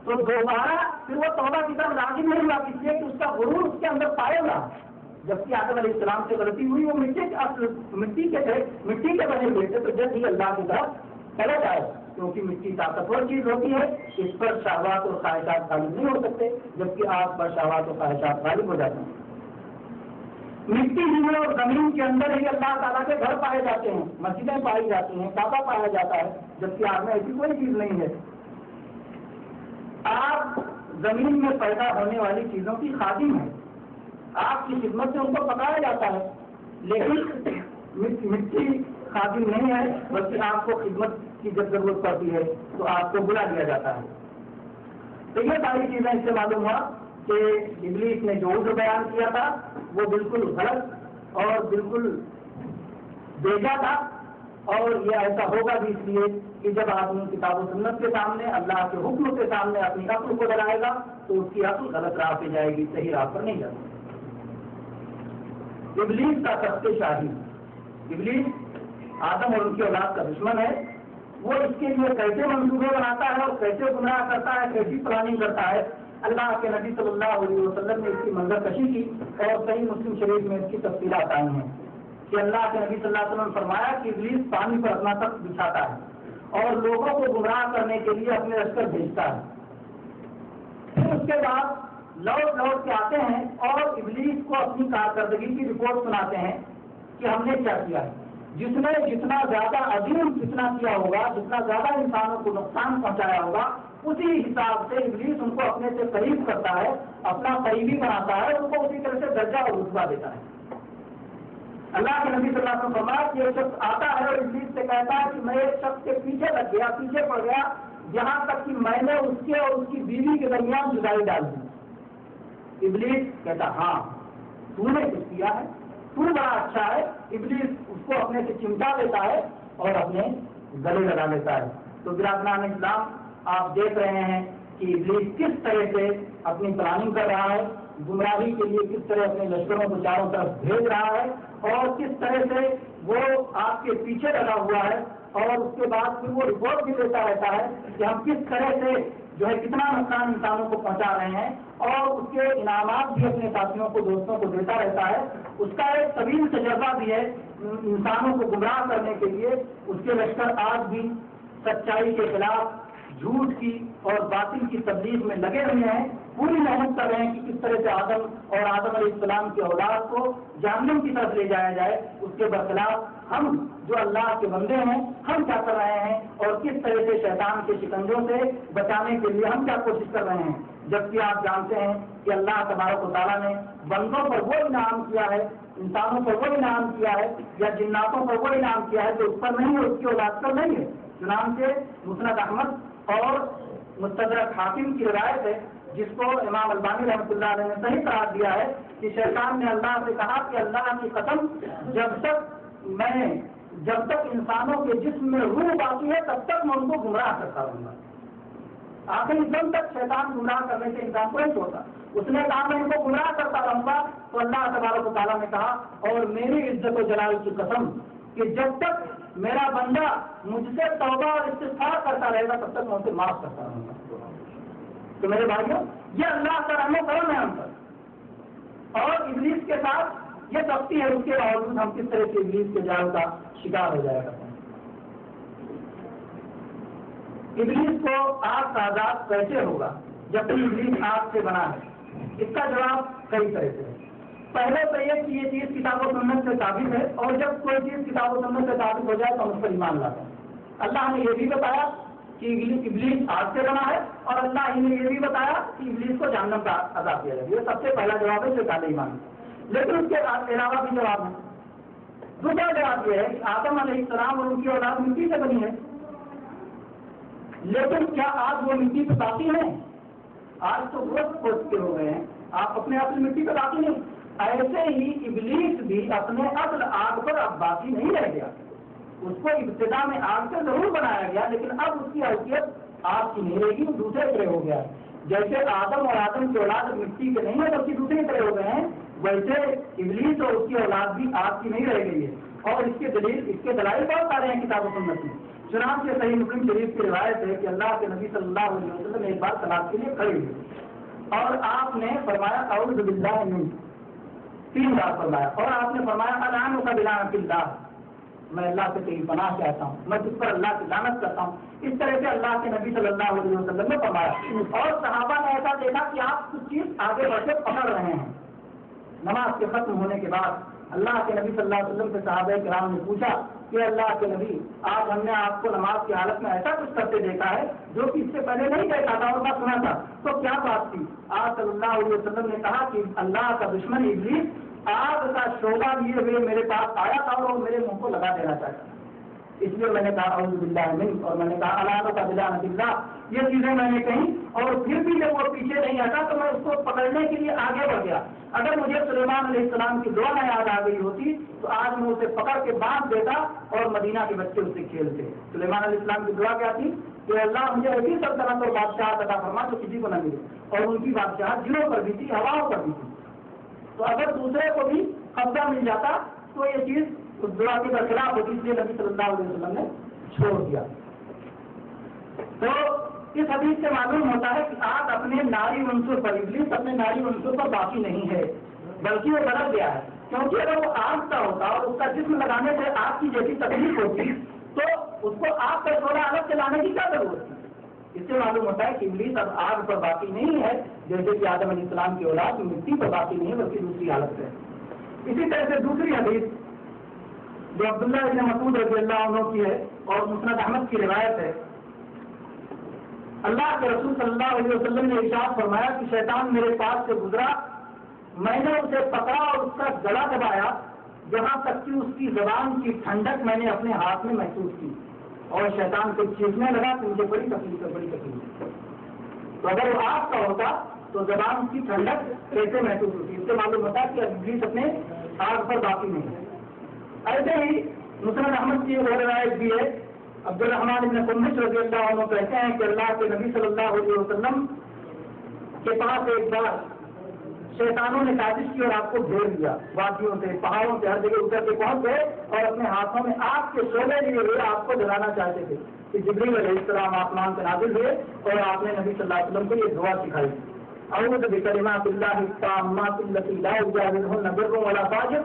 تو دوبارہ پھر وہ توبہ کی طرف راضی نہیں ہوا، اس لیے کہ اس کا غرور اس کے اندر پائے گا۔ جبکہ آدم علیہ السلام سے غلطی ہوئی، وہ مٹی کے بنے ہوئے تھے، تو جب ہی اللہ کی طرف پلٹ آئے، کیونکہ مٹی طاقتور چیز ہوتی ہے، اس پر شہوات اور خواہشات غالب نہیں ہو سکتے، جبکہ آگ پر شہوات اور خواہشات غالب ہو جاتے ہیں۔ مٹی ہی اور زمین کے اندر ہی اللہ تعالیٰ کے گھر پائے جاتے ہیں، مسجدیں پائی جاتی ہیں، کعبہ پایا جاتا ہے، جبکہ آگ میں ایسی کوئی چیز نہیں ہے۔ آگ زمین میں پیدا ہونے والی چیزوں کی خادم ہے، آپ کی خدمت سے ان کو پکایا جاتا ہے، لیکن مٹی خادم نہیں ہے، بلکہ آپ کو خدمت کی جب ضرورت پڑتی ہے تو آپ کو بلا لیا جاتا ہے۔ تو یہ ساری چیزیں اس سے معلوم ہوا کہ ابلیس نے جو عذر بیان کیا تھا وہ بالکل غلط اور بالکل بیجا تھا، اور یہ ایسا ہوگا بھی اس لیے کہ جب آدمی کتاب و سنت کے سامنے، اللہ کے حکم کے سامنے اپنی عقل کو لگائے گا تو اس کی عقل غلط راہ پہ جائے گی، صحیح راہ پر نہیں جائے گی۔ ابلیس کا تخت شاہی، ابلیس آدم اور ان کی اولاد کا دشمن ہے، وہ اس کے لیے کیسے منصوبے بناتا ہے اور کیسے گمراہ کرتا ہے، کیسی پلاننگ کرتا ہے۔ اللہ کے نبی صلی اللہ علیہ وسلم نے اس کی منظر کشی کی، اور صحیح مسلم شریف میں اس کی تفصیلات آئی ہیں کہ اللہ کے نبی صلی اللہ علیہ وسلم نے فرمایا کہ ابلیس پانی پر اپنا تخت بچھاتا ہے اور لوگوں کو گمراہ کرنے کے لیے اپنے لشکر بھیجتا ہے، پھر اس کے بعد لوٹ کے آتے ہیں اور ابلیس کو اپنی کارکردگی کی رپورٹ سناتے ہیں کہ ہم نے کیا کیا ہے۔ جس نے جتنا زیادہ عظیم فتنہ کیا ہوگا، جتنا زیادہ انسانوں کو نقصان پہنچایا ہوگا، اسی حساب سے ابلیس ان کو اپنے سے قریب کرتا ہے، اپنا قریبی بناتا ہے، ان کو اسی طرح سے درجہ اور رتبہ دیتا ہے۔ اللہ کے نبی صلی اللہ علیہ وسلم فرمایا کہ ایک شخص آتا ہے اور ابلیس سے کہتا ہے کہ میں ایک شخص کے پیچھے لگ گیا، پیچھے پڑ گیا، یہاں تک کہ میں نے اس کے اور اس کی بیوی کے درمیان جدائی ڈال دی۔ ابلیس کہتا ہاں تو نے کچھ کیا ہے، تو بڑا اچھا ہے۔ ابلیس اس کو اپنے سے چمٹا لیتا ہے اور اپنے گلے لگا لیتا ہے۔ تو برادران اسلام، آپ دیکھ رہے ہیں کہ ابلیس کس طرح سے اپنی پلاننگ کر رہا ہے، گمراہی کے لیے کس طرح اپنے لشکروں کو چاروں طرف بھیج رہا ہے، اور کس طرح سے وہ آپ کے پیچھے لگا ہوا ہے، اور اس کے بعد پھر وہ رپورٹ بھی دیتا رہتا ہے کہ ہم کس طرح سے جو ہے کتنا نقصان انسانوں کو پہنچا رہے ہیں، اور اس کے انعامات بھی اپنے ساتھیوں کو، دوستوں کو دیتا رہتا ہے۔ اس کا ایک طویل تجربہ بھی ہے انسانوں کو گمراہ کرنے کے لیے۔ اس کے لشکر آج بھی سچائی کے خلاف، جھوٹ کی اور باطل کی تبلیغ میں لگے ہوئے ہیں، پوری محنت کر رہے ہیں کہ کس طرح سے آدم اور آدم علیہ السلام کی اولاد کو جہنم کی طرف لے جایا جائے، اس کے برخلاف ہم جو اللہ کے بندے ہیں ہم کیا کر رہے ہیں اور کس طرح سے شیطان کے شکنجوں سے بچانے کے لیے ہم کیا کوشش کر رہے ہیں. جبکہ آپ جانتے ہیں کہ اللہ تبارک و تعالیٰ نے بندوں پر وہ انعام کیا ہے، انسانوں پر وہ انعام کیا ہے یا جناتوں پر وہ انعام کیا ہے جو اس پر نہیں ہے، اس کی اولاد پر نہیں ہے. چنانچہ مسند احمد اور مستدرک حاکم کی روایت ہے جس کو امام البانی رحمۃ اللہ علیہ نے صحیح قرار دیا ہے کہ شیطان نے اللہ سے کہا کہ اللہ کی قسم جب تک انسانوں کے جسم میں روح باقی ہے تب تک میں ان کو گمراہ کرتا رہوں گا. آخری دم تک شیطان گمراہ کرنے سے انسان کو نہیں چھوڑتا. اس نے کہا میں ان کو گمراہ کرتا رہوں گا. تو اللہ تبارک و تعالیٰ نے کہا اور میری عزت و جلال کی قسم کہ جب تک میرا بندہ مجھ سے توبہ اور استغفار کرتا رہے گا تب تک میں اسے معاف کرتا رہوں گا. تو میرے بھائیوں یہ اللہ کا رحم و کرم ہے ہم پر، اور ابلیس کے ساتھ یہ سختی ہے، اس کے باوجود ہم کس طرح سے ابلیس کے جال کا شکار ہو جایا کرتے ہیں. ابلیس کو آگ کا عذاب کیسے ہوگا جبکہ ابلیس آگ سے بنا ہے؟ اس کا جواب کئی طرح سے ہے. پہلے تو یہ کہ یہ چیز کتاب و سنت سے ثابت ہے، اور جب کوئی چیز کتاب و سنت سے ثابت ہو جائے تو ہم اس پر ایمان لاتے ہیں. اللہ نے یہ بھی بتایا کہ ابلیس آگ سے بنا ہے، اور اللہ ہی نے یہ بھی بتایا کہ ابلیس کو جہنم کا عذاب دیا جائے. یہ سب سے پہلا جواب ہے جو پہلے ایمان. لیکن اس کے علاوہ بھی جواب ہے. دوسرا جواب یہ ہے کہ آدم علیہ السلام اور ان کی اولاد مٹی سے بنی ہے، لیکن کیا آج وہ مٹی پہ باقی ہیں؟ آج تو گوشت پوچھ کے ہو گئے ہیں، آپ اپنے اصل مٹی پہ باقی نہیں. ایسے ہی ابلیس بھی اپنے اصل آگ پر اب باقی نہیں رہ گیا. اس کو ابتدا میں آگ سے ضرور بنایا گیا، لیکن اب اس کی حیثیت آگ کی نہیں رہے گی، وہ دوسرے طرح ہو گیا. جیسے آدم اور آدم کی اولاد مٹی کے نہیں ہے بلکہ دوسری طرح ہو گئے ہیں، ویسے ابلیس اور اس کی اولاد بھی آگ کی نہیں رہ گئی ہے. اور اس کے دلائل بہت سارے ہیں کتاب و سنت میں. چنانچہ صحیح مسلم شریف کی روایت ہے کہ اللہ کے نبی صلی اللہ علیہ وسلم ایک بار طلاق کے لیے کھڑے ہوئے اور آپ نے فرمایا اعوذ باللہ من، 3 بار فرمایا، اور آپ نے فرمایا العنک بلعنت اللہ، میں اللہ سے تیری پناہ چاہتا ہوں، میں تجھ پر اللہ کی لعنت کرتا ہوں. اس طرح سے اللہ کے نبی صلی اللہ علیہ وسلم نے فرمایا. اور صحابہ نے ایسا دیکھا کہ آپ کچھ چیز آگے بڑھ کے پکڑ رہے ہیں. نماز کے ختم ہونے کے بعد اللہ کے نبی صلی اللہ علیہ وسلم سے صحابہ کرام نے پوچھا کہ اللہ کے نبی آج ہم نے آپ کو نماز کی حالت میں ایسا کچھ کرتے دیکھا ہے جو کہ اس سے پہلے نہیں دیکھا تھا اور نہ سنا تھا، تو کیا بات تھی؟ آپ صلی اللہ علیہ وسلم نے کہا کہ اللہ کا دشمن ابلیس آگ کا شعلہ لیے ہوئے میرے پاس آیا تھا اور میرے منہ کو لگا دینا چاہتا. اس لیے میں نے کہا اعوذ باللہ من، اور میں نے کہا العنک بلعنت اللہ. یہ چیزیں میں نے کہیں اور پھر بھی جب وہ پیچھے نہیں ہٹا تو میں اس کو پکڑنے کے لیے آگے بڑھ گیا. اگر مجھے سلیمان علیہ السلام کی دعا نہ یاد آ گئی ہوتی تو آج میں اسے پکڑ کے باندھ دیتا اور مدینہ کے بچے اسے کھیلتے. سلیمان علیہ السلام کی دعا کیا تھی کہ اللہ مجھے ایسی سلطنت اور بادشاہت عطا فرما جو کسی کو نہ ملے، اور ان کی بادشاہت جنوں پر بھی تھی، ہواؤں پر بھی تھی. تو اگر دوسرے کو بھی قبضہ مل جاتا تو یہ چیز اس دعا کے برخلاف ہوتی، اس لیے نبی صلی اللہ علیہ وسلم نے چھوڑ دیا. تو اس حدیث سے معلوم ہوتا ہے کہ آگ اپنے ناری عنصر پر، ابلیس اپنے ناری عنصر پر باقی نہیں ہے بلکہ وہ بدل گیا ہے. کیونکہ اگر وہ آگ کا ہوتا اور اس کا جسم لگانے سے آگ کی جیسی تکلیف ہوتی تو اس کو آگ کا شعلہ الگ سے لانے کی کیا ضرورت تھی؟ اس سے معلوم ہوتا ہے کہ ابلیس اب آگ پر باقی نہیں ہے، جیسے کہ آدم علیہ السلام کی اولاد مٹی پر باقی نہیں ہے بلکہ دوسری حالت ہے. اسی طرح سے دوسری حدیث جو عبداللہ بن مسعود رضی اللہ عنہ کی ہے اور مسند احمد کی روایت ہے، اللہ کے رسول صلی اللہ علیہ وسلم نے ارشاد فرمایا کہ شیطان میرے پاس سے گزرا، میں نے اسے پکڑا اور اس کا گلا دبایا جہاں تک کہ اس کی زبان کی ٹھنڈک میں نے اپنے ہاتھ میں محسوس کی، اور شیطان کو چیخنے لگا کہ مجھے بڑی تکلیف ہے، بڑی تکلیف ہے. تو اگر وہ آگ کا ہوتا تو زبان کی ٹھنڈک کیسے محسوس ہوتی؟ اس سے معلوم ہوتا ہے کہ ابلیس اپنے آگ پر باقی نہیں ہے. ایسے ہی مسند احمد کی روایت بھی ہے، عبد الرحمن بن قمش رضی اللہ عنہ کہتے ہیں کہ اللہ کے نبی صلی اللہ علیہ وسلم کے پاس ایک بار شیطانوں نے سازش کی اور آپ کو گھیر لیا، وادیوں سے پہاڑوں سے ہر جگہ اتر کے پہنچ گئے اور اپنے ہاتھوں میں آگ کے شعلے لیے ہوئے آپ کو جلانا چاہتے تھے. کہ جبریل علیہ السلام آسمان سے نازل ہوئے اور آپ نے نبی صلی اللہ علیہ وسلم کو یہ دعا سکھائی، اعوذ بکلمات اللہ التامات التی لا یجاوزہن بر ولا فاجر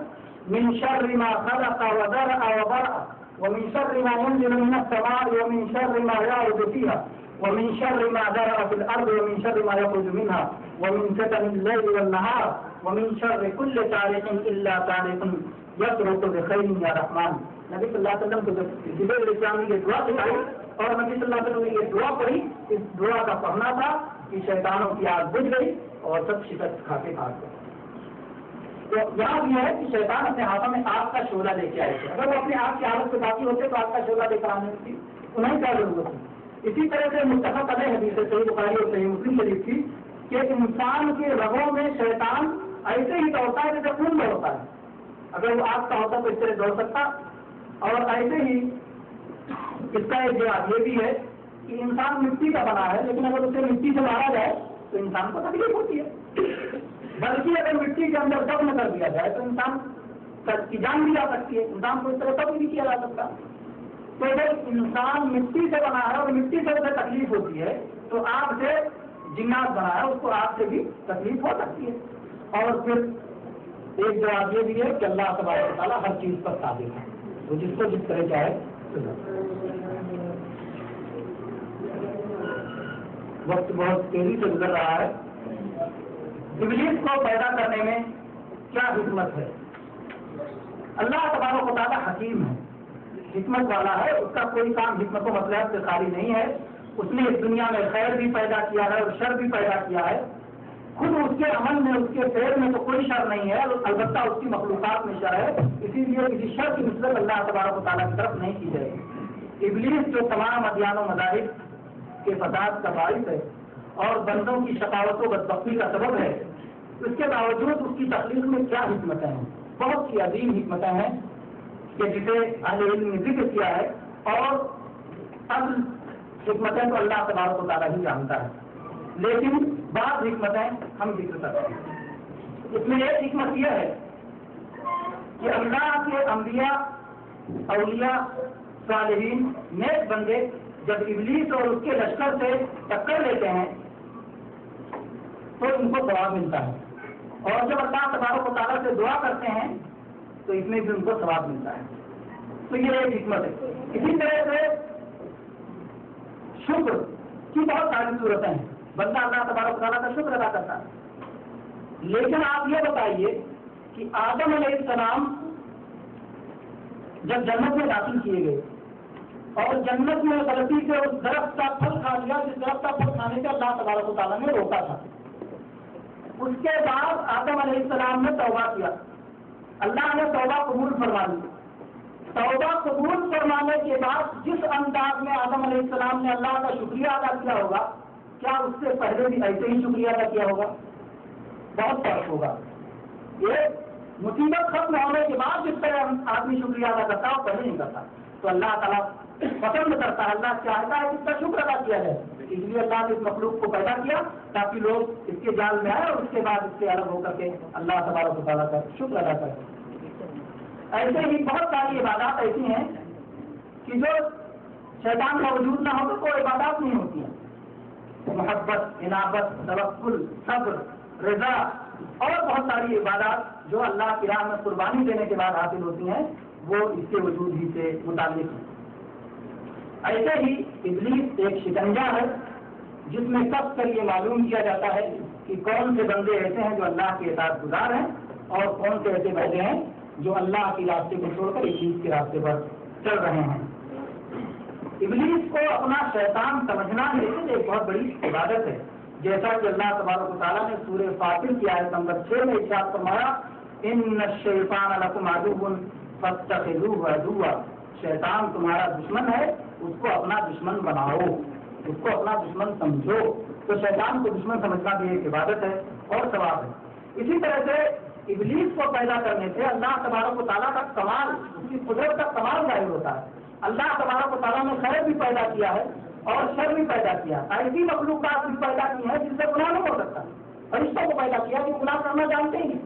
من شر ما خلق وذرأ وبرأ ومن شر ما ينزل من السماء ومن شر ما يعرج فيها ومن شر ما ذرأ في الأرض ومن شر ما يخرج منها ومن فتن الليل والنهار ومن شر كل طارق الا طارق يطرق بخير يا رحمن. نبی صلی اللہ علیہ وسلم کو جب جبریل علیہ السلام نے یہ دعا سکھائی اور نبی صلی اللہ علیہ وسلم نے یہ دعا پڑھی، اس دعا کا پڑھنا تھا کہ شیطانوں کی آگ بجھ گئی اور سب شکست کھا کے بھاگ گئے. تو یہاں بھی ہے کہ شیطان اپنے ہاتھوں میں آگ کا شعلہ لے کے آئے تھے. اگر وہ اپنے آگ کی حالت سے باقی ہوتے تو آگ کا شعلہ لے کر آنے کی انہیں کیا ضرورت تھی. اسی طرح سے متفق علیہ حدیث صحیح بخاری اور صحیح مسلم شریف تھی کہ انسان کے رگوں میں شیطان ایسے ہی دوڑتا ہے جیسے خون دوڑتا ہے. اگر وہ آگ کا ہوتا تو اس طرح دوڑ سکتا. اور ایسے ہی اس کا ایک جواب یہ بھی ہے کہ انسان مٹی کا بنا ہے، لیکن اگر اسے مٹی سے مارا جائے تو انسان کو تکلیف ہوتی ہے. بلکہ اگر مٹی کے اندر دفن کر دیا جائے تو انسان کی جان بھی جا سکتی ہے، انسان کو اس طرح دفن بھی کیا جا سکتا. تو جب انسان مٹی سے بنا ہے اور مٹی سے اسے تکلیف ہوتی ہے تو آگ سے جنات بنا ہے، اس کو آگ سے بھی تکلیف ہو سکتی ہے. اور پھر ایک جواب یہ بھی ہے کہ اللہ تبارک و تعالیٰ ہر چیز پر قادر ہے، وہ جس کو جس طرح چاہے. وقت بہت تیزی سے گزر رہا ہے. ابلیس کو پیدا کرنے میں کیا حکمت ہے؟ اللہ تبارک و تعالیٰ حکیم ہے، حکمت والا ہے. اس کا کوئی کام حکمت و مصلحت سے خالی نہیں ہے. اس نے اس دنیا میں خیر بھی پیدا کیا ہے اور شر بھی پیدا کیا ہے. خود اس کے عمل میں، اس کے فعل میں تو کوئی شر نہیں ہے، البتہ اس کی مخلوقات میں شر ہے. اسی لیے کسی شر کی نسبت اللہ تبارک و تعالیٰ کی طرف نہیں کی جائے گی. ابلیس جو تمام ادیان و مذاہب کے فساد کا باعث ہے اور بندوں کی شقاوت و بدبختی کا سبب ہے، اس کے باوجود اس کی تخلیق میں کیا حکمتیں ہیں؟ بہت سی عظیم حکمتیں ہیں کہ جسے اہل علم نے ذکر کیا ہے. اور اب حکمتیں تو اللہ تبارک و تعالیٰ ہی جانتا ہے، لیکن بعض حکمتیں ہم ذکر کرتے ہیں. اس میں ایک حکمت یہ ہے کہ اللہ کے انبیاء، اولیاء، صالحین، نیک بندے جب ابلیس اور اس کے لشکر سے ٹکر لیتے ہیں تو ان کو ثواب ملتا ہے، اور جب اللہ تبارک و تعالیٰ سے دعا کرتے ہیں تو اس میں بھی ان کو ثواب ملتا ہے. تو یہ ایک حکمت ہے. اسی طرح سے شکر کی بہت ساری صورتیں ہیں. بندہ اللہ تبارک و تعالیٰ کا شکر ادا کرتا ہے. لیکن آپ یہ بتائیے کہ آدم علیہ السلام جب جنت میں داخل کیے گئے اور جنت میں غلطی سے اس درخت کا پھل کھا لیا جس درخت کا پھل کھانے سے اللہ تبارک و تعالیٰ نے روکا تھا. اس کے بعد آدم علیہ السلام نے توبہ کیا، اللہ نے توبہ قبول فرما لی. توبہ قبول فرمانے کے بعد جس انداز میں آدم علیہ السلام نے اللہ کا شکریہ ادا کیا ہوگا، کیا اس سے پہلے بھی ایسے ہی شکریہ ادا کیا ہوگا؟ بہت فرق ہوگا. یہ مصیبت ختم ہونے کے بعد جس طرح آدمی شکریہ ادا کرتا ہے پہلے نہیں کرتا. تو اللہ تعالیٰ پسند کرتا ہے، اللہ چاہتا ہے کہ اس کا شکر ادا کیا جائے. اس لیے اللہ نے اس مخلوق کو پیدا کیا تاکہ لوگ اس کے جال میں آئے اور اس کے بعد اس سے الگ ہو کر کے اللہ تبارک و تعالیٰ کا شکر ادا کرے. ایسے ہی بہت ساری عبادات ایسی ہیں کہ جو شیطان کا وجود نہ ہو تو کوئی عبادات نہیں ہوتی ہیں. محبت، انابت، توکل، صبر، رضا اور بہت ساری عبادات جو اللہ کی راہ میں قربانی دینے کے بعد حاصل ہوتی ہیں وہ اس کے وجود ہی سے متعلق ہیں. ایسے ہی ابلیس ایک شکنجہ ہے جس میں سب کر یہ معلوم کیا جاتا ہے کہ کون سے بندے ایسے ہیں جو اللہ کے اطاعت گزار ہیں اور کون سے ایسے بندے ہیں جو اللہ کے راستے کو چھوڑ کر ابلیس کے راستے پر چل رہے ہیں. ابلیس کو اپنا شیطان سمجھنا لیکن ایک بہت بڑی عبادت ہے. جیسا کہ اللہ تبارک و تعالیٰ نے سورہ فاطر کی آیت نمبر 6 میں ارشاد فرمایا ان الشیطان لکم عدو فاتخذوہ عدوا. شیطان تمہارا دشمن ہے، اس کو اپنا دشمن بناؤ، اس کو اپنا دشمن سمجھو. تو شیطان کو دشمن سمجھنا بھی ایک عبادت ہے اور ثواب ہے. اسی طرح سے ابلیس کو پیدا کرنے سے اللہ تبارک و تعالیٰ کا کمال، اس کی قدرت کا کمال ظاہر ہوتا ہے. اللہ تبارک و تعالیٰ نے خیر بھی پیدا کیا ہے اور شر بھی پیدا کیا. ایسی مخلوقات بھی پیدا کی ہیں جن سے گناہ نہیں ہو سکتا. فرشتوں کو پیدا کیا جو گناہ کرنا جانتے ہیں،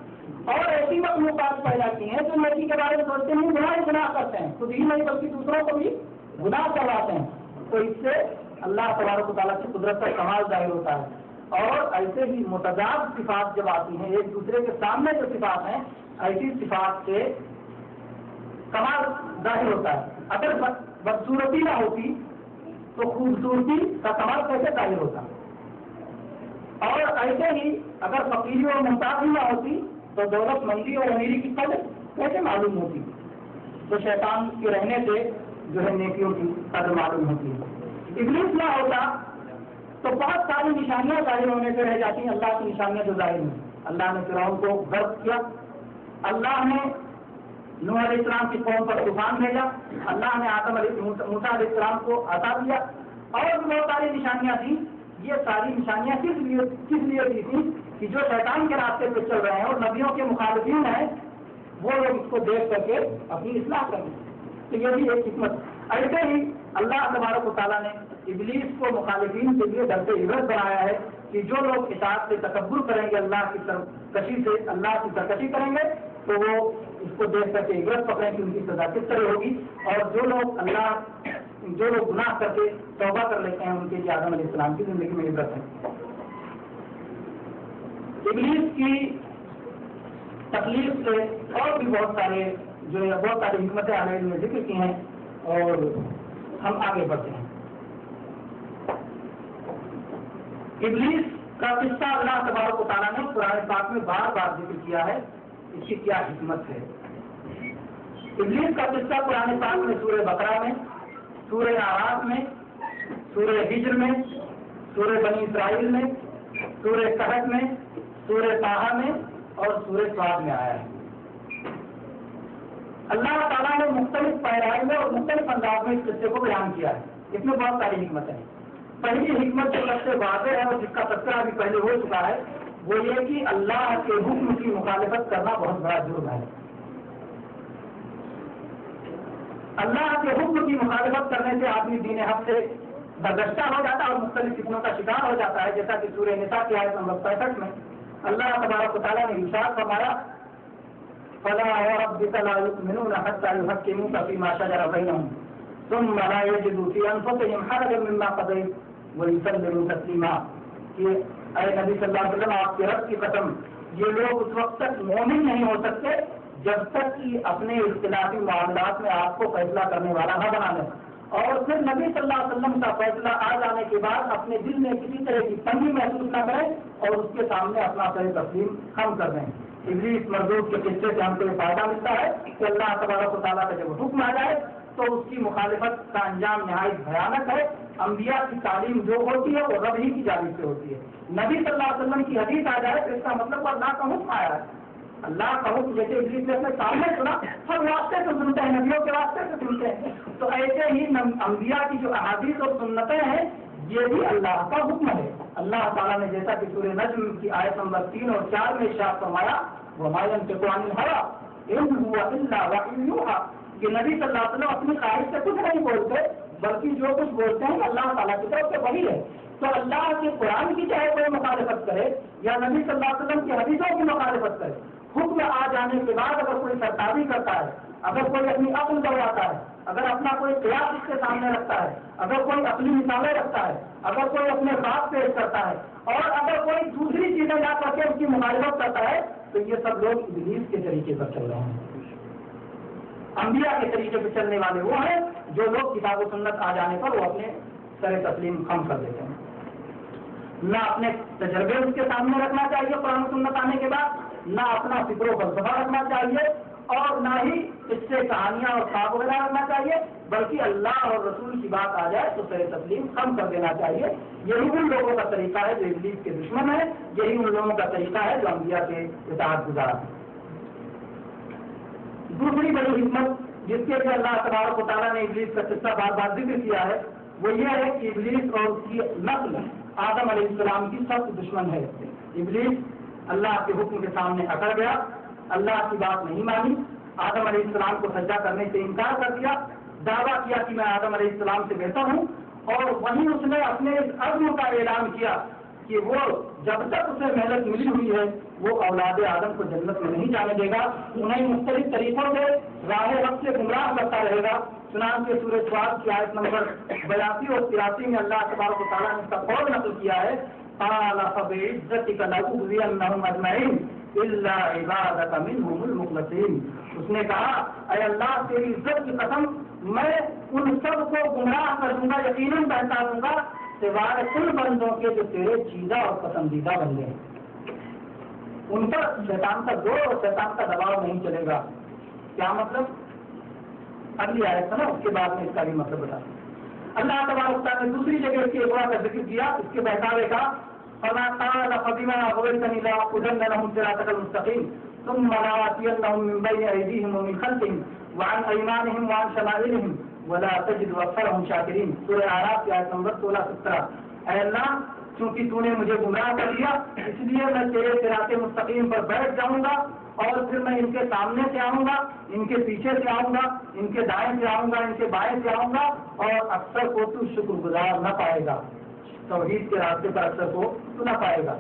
اور ایسی مخلوقات پیدا کی ہیں جو نیکی کے بارے میں سوچتے نہیں، گناہ کرتے ہیں، خود ہی نہیں بلکہ دوسروں کو بھی گناہ کرواتے ہیں. تو اس سے اللہ تبارک و تعالیٰ کی قدرت کا کمال ظاہر ہوتا ہے. اور ایسے ہی متضاد صفات جب آتی ہیں، ایک دوسرے کے سامنے جو صفات ہیں، ایسی صفات سے کمال ظاہر ہوتا ہے. اگر بدصورتی نہ ہوتی تو خوبصورتی کا کمال کیسے ظاہر ہوتا؟ اور ایسے ہی اگر فقیری اور محتاجی نہ ہوتی تو دولت مندی اور امیری کی قدر کیسے معلوم ہوتی؟ تو شیطان کے رہنے سے جو ہے نیکیوں کی قدر معلوم ہوتی ہے۔ ابلیس نہ ہوتا تو بہت ساری نشانیاں ظاہر ہونے سے رہ جاتی ہیں، اللہ کی نشانیاں جو ظاہر ہیں۔ اللہ نے فرعون کو غرق کیا، اللہ نے نوح علیہ السلام کی قوم پر طوفان بھیجا، اللہ نے موسیٰ علیہ السلام کو عطا دیا، اور بھی بہت ساری نشانیاں تھیں۔ یہ ساری نشانیاں کس لیے دی تھیں کہ جو شیطان کے راستے پہ چل رہے ہیں اور نبیوں کے مخالفین ہیں وہ لوگ اس کو دیکھ کر کے اپنی اصلاح کریں۔ تو یہ بھی ایک حکمت۔ ایسے ہی اللہ تبارک و تعالیٰ نے ابلیس کو مخالفین کے لیے ڈر سے عبرت بنایا ہے کہ جو لوگ اطاعت سے تکبر کریں گے، اللہ کی سرکشی سے اللہ کی سرکشی کریں گے، تو وہ اس کو دیکھ کر کے عبرت پکڑیں کہ ان کی سزا کس طرح ہوگی، اور جو لوگ گناہ کر کے توبہ کر لیتے ہیں ان کے لیے آدم علیہ السلام کی زندگی میں عبرت ہے۔ ابلیس کی تکلیف سے اور بھی بہت ساری حکمتیں علیہ نے ذکر کی ہیں، اور ہم آگے بڑھتے ہیں۔ ابلیس کا قصہ اللہ تبارک و تعالیٰ نے قرآن پاک میں بار بار ذکر کیا ہے، اس کی کیا حکمت ہے۔ ابلیس کا قصہ قرآن پاک میں سورہ بقرہ میں، سورہ اعراف میں، سورہ ہجر میں، سورہ بنی اسرائیل میں، سورہ کہف میں، سورہ طٰہٰ میں اور سورہ صاد میں آیا ہے۔ اللہ تعالیٰ نے مختلف پیرائی میں اور مختلف انداز میں اس قصے کو بیان کیا ہے۔ اس میں بہت ساری حکمتیں ہیں۔ پہلی حکمت جو سب سے واضح ہے اور جس کا تذکرہ ابھی پہلے ہو چکا ہے وہ یہ کہ اللہ کے حکم کی مخالفت کرنا بہت بڑا جرم ہے۔ اللہ کے حکم کی مخالفت کرنے سے آدمی دین حق سے برگشتہ ہو جاتا ہے اور مختلف فتنوں کا شکار ہو جاتا ہے، جیسا کہ سورہ نساء کی آیت نمبر 65 میں اللہ تبارک و تعالیٰ نے ارشاد فرمایا فَلَا وَرَبِّكَ لَا يُؤْمِنُونَ حَتَّىٰ يُحَكِّمُوكَ فِيمَا شَجَرَ بَيْنَهُمْ ثُمَّ لَا يَجِدُوا فِي أَنفُسِهِمْ حَرَجًا مِّمَّا قَضَيْتَ وَيُسَلِّمُوا تَسْلِيمًا کہ اے نبی صلی اللہ علیہ وسلم، آپ کے رب کی قسم، یہ لوگ اس وقت تک مومن نہیں ہو سکتے جب تک کہ اپنے اختلافی معاملات میں آپ کو فیصلہ کرنے والا نہ بنا لیں، اور پھر نبی صلی اللہ علیہ وسلم کا فیصلہ آ جانے کے بعد اپنے دل میں کسی طرح کی تنگی محسوس نہ کریں اور اس کے سامنے اپنا سر تسلیم خم کر دیں۔ ابلیس مردود کے قصے سے ہم کو یہ فائدہ ملتا ہے کہ اللہ تبارک و تعالیٰ کا جب حکم آ جائے تو اس کی مخالفت کا انجام نہایت بھیانک ہے۔ انبیاء کی تعلیم جو ہوتی ہے وہ رب ہی کی جانب سے ہوتی ہے۔ نبی صلی اللہ علیہ وسلم کی حدیث آ جائے تو اس کا مطلب اللہ کا حکم آیا ہے۔ اللہ کا حکم جیسے ابلیس نے اپنے سامنے سنا، ہر واسطے سے سنتے ہیں، نبیوں کے واسطے سے سنتے ہیں، تو ایسے ہی انبیاء کی جو احادیث اور سنتیں ہیں یہ بھی اللہ کا حکم ہے۔ اللہ تعالیٰ نے جیسا کہ سورہ نجم کی آیت نمبر 3 اور 4 میں ارشاد فرمایا وَمَا يَنطِقُ عَنِ الْهَوَىٰ إِنْ هُوَ إِلَّا وَحْيٌ يُوحَىٰ کہ نبی صلی اللہ علیہ وسلم اپنی خواہش سے کچھ نہیں بولتے بلکہ جو کچھ بولتے ہیں اللہ تعالیٰ کی طرف سے وہی ہے۔ تو اللہ کے قرآن کی چاہے کوئی مخالفت کرے یا نبی صلی اللہ علیہ وسلم کی حدیثوں کی مخالفت کرے، حکم آ جانے کے بعد اگر کوئی سرکاری کرتا ہے، اگر کوئی اپنی عقل دوڑاتا ہے، اگر اپنا کوئی قیاس اس کے سامنے رکھتا ہے، اگر کوئی اپنی مثالیں رکھتا ہے، اگر کوئی اپنے خواب پیش کرتا ہے اور اگر کوئی دوسری چیزیں لا کر کے اس کی مخالفت کرتا ہے تو یہ سب لوگ ابلیس کے طریقے پر چل رہے ہیں۔ انبیاء کے طریقے پر چلنے والے وہ ہیں جو لوگ کتاب و سنت آ جانے پر وہ اپنے سر تسلیم خم کر دیتے ہیں۔ نہ اپنے تجربے اس کے سامنے رکھنا چاہیے قرآن و سنت آنے کے بعد، نہ اپنا فکر و فلسفہ رکھنا چاہیے اور نہ ہی اس سے کہانیاں اور خواب وغیرہ رکھنا چاہیے، بلکہ اللہ اور رسول کی بات آ جائے تو سر تسلیم خم کر دینا چاہیے۔ یہی ان لوگوں کا طریقہ ہے جو ابلیس کے دشمن ہے، یہی ان لوگوں کا طریقہ ہے جو انبیاء کے اطاعت گزار ہیں۔ دوسری بڑی حکمت جس کے لیے اللہ تبارک و تعالیٰ نے ابلیس کا قصہ بار بار ذکر کیا ہے وہ یہ ہے کہ ابلیس اور اس کی نسل آدم علیہ السلام کی سخت دشمن ہے۔ ابلیس اللہ کے حکم کے سامنے اکڑ گیا، اللہ کی بات نہیں مانی، آدم علیہ السلام کو سجدہ کرنے سے انکار کر دیا، دعویٰ کیا کہ میں آدم علیہ السلام سے بہتر ہوں، اور وہیں اس نے اپنے اس عزم کا اعلان کیا کہ وہ جب تک اسے محنت ملی ہوئی ہے وہ اولاد آدم کو جنت میں نہیں جانے دے گا، انہیں مختلف طریقوں سے راہ حق سے گمراہ کرتا رہے گا۔ چنانچہ سورہ صاد کی آیت نمبر 82 اور 83 میں اللہ تبارک و تعالیٰ نے اس کا قول نقل کیا ہے قال فبعزتك لأغوينهم أجمعين إلا عبادك منهم المخلصين۔ اس نے کہا اے اللہ تیری عزت کی قسم میں ان سب کو گمراہ کر دوں گا، یقیناً بہتا دوں گا سوائے ان بندوں کے جو تیرے چیزہ اور پسندیدہ بندے ہیں، ان پر شیطان کا زور اور شیطان کا دباؤ نہیں چلے گا. کیا مطلب؟ اگلی آیت ہے نا، اس کے بعد میں اس کا بھی مطلب بتا دوں. اللہ تبارک تعالیٰ نے دوسری جگہ اس کے اغوا کا ذکر کیا، اس کے بہتاوے کا، فَمَا قَالَ فَبِمَا أَغْوَيْتَنِي لَأَقْعُدَنَّ لَهُمْ صِرَاطَكَ الْمُسْتَقِيمَ ثُمَّ لَآتِيَنَّهُم مِّن بَيْنِ أَيْدِيهِمْ وَمِنْ خَلْفِهِمْ وَعَنْ أَيْمَانِهِمْ وَعَنْ شَمَائِلِهِمْ وَلَا تَجِدُ أَكْثَرَهُمْ شَاكِرِينَ. سورہ اعراف کی آیت نمبر 16-17. اے اللہ، چونکہ تو نے مجھے گمراہ کر دیا، اس لیے میں تیرے صراط مستقیم پر بیٹھ جاؤں گا، اور پھر میں ان کے سامنے سے آؤں گا، ان کے پیچھے سے آؤں گا، ان کے دائیں سے آؤں گا، ان کے بائیں سے آؤں گا، اور اکثر کو تو شکر گزار نہ پائے گا. توحید کے راستے پر اکثر کو تو نہ پائے گا.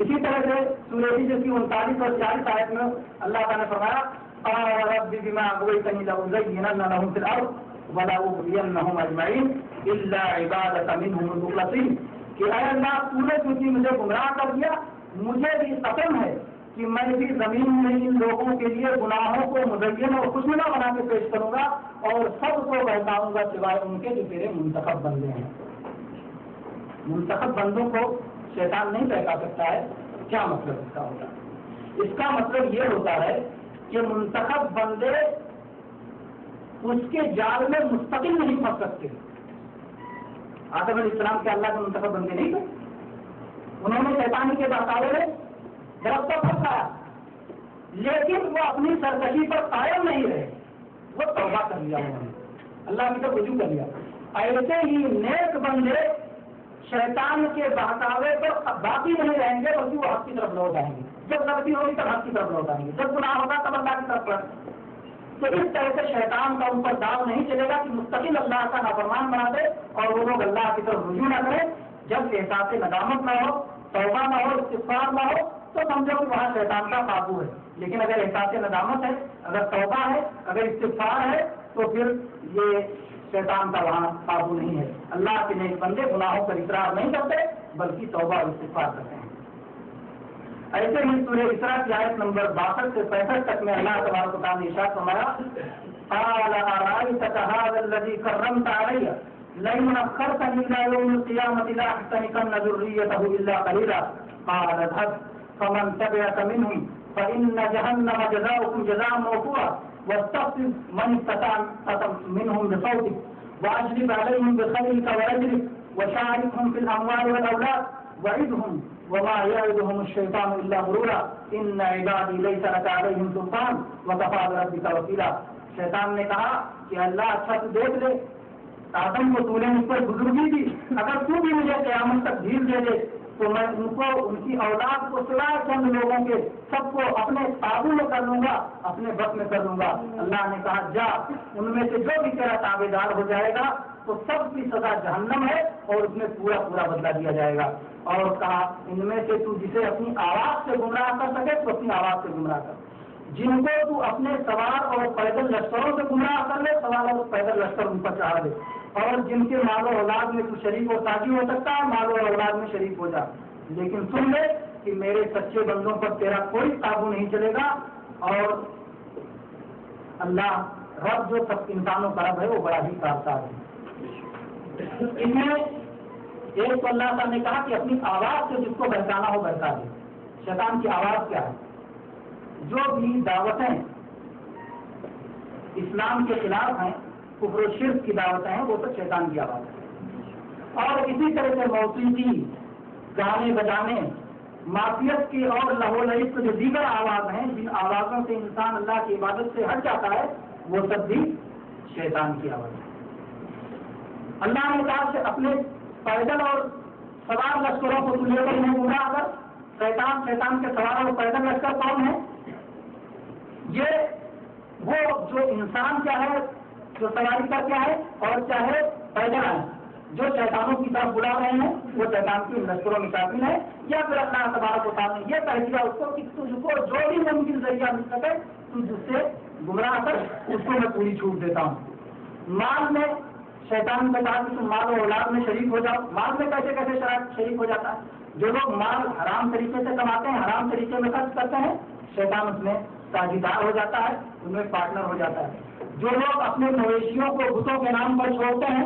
اسی طرح سے سورہ حجر کی 39 اور 40 آیت میں اللہ تعالیٰ نے فرمایا قال رب بما اغويتني لأزينن لهم في الأرض ولأغوينهم أجمعين إلا عبادك منهم المخلصين. کہ اے اللہ، تو نے چونکہ مجھے گمراہ کر دیا، مجھے بھی قسم ہے کہ میں بھی زمین میں ان لوگوں کے لیے گناہوں کو مزین اور خوشنما بنا کے پیش کروں گا، اور سب کو بہتاؤں گا سوائے ان کے جو تیرے منتخب بندے ہیں. منتخب بندوں کو شیطان نہیں بہکا سکتا ہے. کیا مطلب اس کا ہوتا ہے؟ اس کا مطلب یہ ہوتا ہے کہ منتخب بندے اس کے جال میں مستقل نہیں پھنس سکتے. آدم علیہ السلام کے اللہ کے منتخب بندے نہیں تھے، انہوں نے شیطانی کے بہکاوے میں درخت پر پھنسایا، لیکن وہ اپنی سرکشی پر قائم نہیں رہے، وہ توبہ کر لیا، انہوں نے اللہ کی طرف رجوع کر لیا. ایسے ہی نیک بندے شیطان کے بہکاوے پر باقی نہیں رہیں گے، بلکہ وہ حق کی طرف لوٹ آئیں گے. جب غلطی ہوگی تب حق کی طرف لوٹ آئیں گے، جب گناہ ہوگا تب اللہ کی طرف لوٹ. تو اس طرح سے شیطان کا ان پر داؤ نہیں چلے گا کہ مستقل اللہ کا نافرمان بنا دے اور وہ لوگ اللہ کی طرف رجوع نہ کریں. جب احساس ندامت نہ ہو، توبہ نہ ہو، استغفار نہ ہو، تو سمجھو کہ وہاں شیطان کا قابو ہے. لیکن اگر احساس ندامت ہے، اگر توبہ ہے، اگر استغفار ہے، تو پھر یہ شیطان کا وہاں قابو نہیں ہے. اللہ کے نیک بندے گناہوں پر اصرار نہیں کرتے، بلکہ توبہ اور استغفار کرتے ہیں. ایسے ہی سورہ اسراء کی آیت نمبر 62 سے 65 تک میں اللہ تبارک و تعالیٰ نے ارشاد فرمایا قال أرأيتك هذا الذي كرمت علي لئن أخرتني إلى يوم القيامة لأحتنكن ذريته إلا قليلا قال اذهب فمن تبعك منهم فإن جهنم جزاؤكم جزاء موفورا واستغفر من استطعت منهم بصوتك وأجلب عليهم بخيلك ورجلك وشاركهم في الأموال والأولاد وعدهم وما يعدهم الشيطان إلا غرورا إن عبادي ليس لك عليهم سلطان وكفى بربك وكيلا. شیطان نے کہا کہ اللہ اچھا تو دیکھ لے، آدم کو تو نے مجھ پر بزرگی دی، اگر تو بھی مجھے قیامت تک ڈھیل دے دے تو میں ان کو، ان کی اولاد کو، سوائے چند لوگوں کے سب کو اپنے قابو میں کر لوں گا، اپنے بس میں کر لوں گا. اللہ نے کہا جا، ان میں سے جو بھی تیرا تابع دار ہو جائے گا تو سب کی سزا جہنم ہے اور اس میں پورا پورا بدلہ دیا جائے گا. اور کہا ان میں سے تو جسے اپنی آواز سے گمراہ کر سکے تو اپنی آواز سے گمراہ کر، جن کو تو اپنے سوار اور پیدل لشکروں سے گمراہ کر لے، سوار اور پیدل لشکر ان پر چڑھا دے، اور جن کے مال و اولاد میں تو شریک و ساتھی ہو سکتا ہے، مال و اولاد میں شریک ہو جا، لیکن سن لے کہ میرے سچے بندوں پر تیرا کوئی قابو نہیں چلے گا. اور اللہ رب جو سب انسانوں کا رب ہے وہ بڑا ہی کارساز ہے. اس میں ایک تو اللہ تعالیٰ نے کہا کہ اپنی آواز سے جس کو بہکانا ہو بہکا دے. شیطان کی آواز کیا ہے؟ جو بھی دعوتیں اسلام کے خلاف ہیں، کفر و شرک کی دعوتیں ہیں، وہ تو شیطان کی آواز ہے. اور اسی طرح سے موسیقی، گانے بجانے، معصیت کی اور لہو لہب کے جو دیگر آواز ہیں، جن آوازوں سے انسان اللہ کی عبادت سے ہٹ جاتا ہے، وہ سب بھی شیطان کی آواز ہے. اللہ نے کہا کہ اپنے پیدل اور سوار لشکروں کو لے کر نہیں گمراہ کر. شیطان کے سوار اور پیدل لشکر کون ہے؟ یہ وہ جو انسان کیا ہے، جو سواری کا کیا ہے اور چاہے پیدل آئے، جو شیطانوں کی طرف بلا رہے ہیں، وہ شیطان کی لشکروں میں شامل ہے. یا پھر اللہ تبارک و تعالیٰ نے یہ کہہ دیا اس کو کہ تجھ کو جو بھی ممکن ذریعہ مل سکے تو جس سے گمراہ کر، اس کو میں پوری چھوٹ دیتا ہوں. مال میں شیطان نے کہا کہ تم مال و اولاد میں شریک ہو جاؤ. مال میں کیسے کیسے شریک ہو جاتا ہے؟ جو لوگ مال حرام طریقے سے کماتے ہیں، حرام طریقے میں خرچ کرتے ہیں، شیطان اس میں ساجھیدار ہو جاتا ہے، ان میں پارٹنر ہو جاتا ہے. جو لوگ اپنے مویشیوں کو بتوں کے نام پر چھوڑتے ہیں،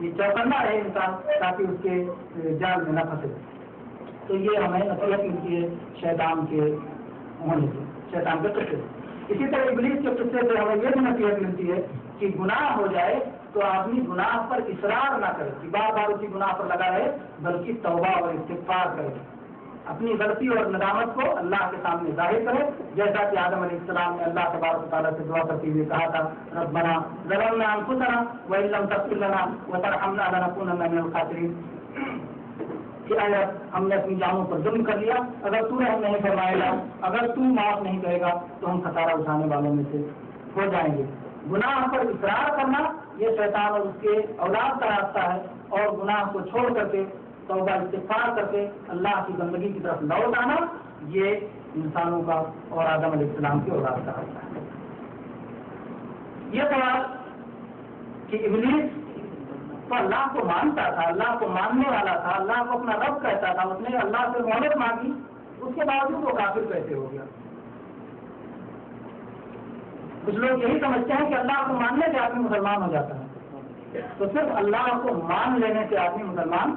یہ چوکنا رہے انسان تاکہ اس کے جال میں نہ پھنسے. تو یہ ہمیں نصیحت ملتی ہے شیطان کے ہونے سے، شیطان کے قصے سے. اسی طرح ابلیس کے قصے سے ہمیں یہ بھی نصیحت ملتی ہے کہ گناہ ہو جائے تو آدمی گناہ پر اصرار نہ کرے کہ بار بار اسی گناہ پر لگا رہے، بلکہ توبہ اور استغفار کرے، اپنی غلطی اور ندامت کو اللہ کے سامنے ظاہر کرے، جیسا کہ آدم علیہ السلام نے اللہ تبارک و تعالیٰ سے دعا کرتے ہوئے کہا تھا ربنا ظلمنا انفسنا وان لم تغفر لنا وترحمنا لنکونن من الخاسرین، کہ اے رب ہم نے اپنی جانوں پر ظلم کر لیا، اگر تو رحم نہیں فرمائے گا، اگر تو معاف نہیں کرے گا تو ہم خسارہ اٹھانے والوں میں سے ہو جائیں گے. گناہ پر اصرار کرنا یہ شیطان اور اس کے اولاد کا راستہ ہے، اور گناہ کو چھوڑ کر کے توبہ استغفار کر کے اللہ کی بندگی کی طرف لوٹ آنا یہ انسانوں کا اور آدم علیہ السلام کے اولاد کا راستہ ہے. یہ سوال کہ ابلیس تو اللہ کو مانتا تھا، اللہ کو ماننے والا تھا، اللہ کو اپنا رب کہتا تھا، اس نے اللہ سے مہلت مانگی، اس کے باوجود وہ کافر کیسے ہو گیا؟ کچھ لوگ یہی سمجھتے ہیں کہ اللہ کو ماننے سے آدمی مسلمان ہو جاتا ہے. تو صرف اللہ کو مان لینے سے آدمی مسلمان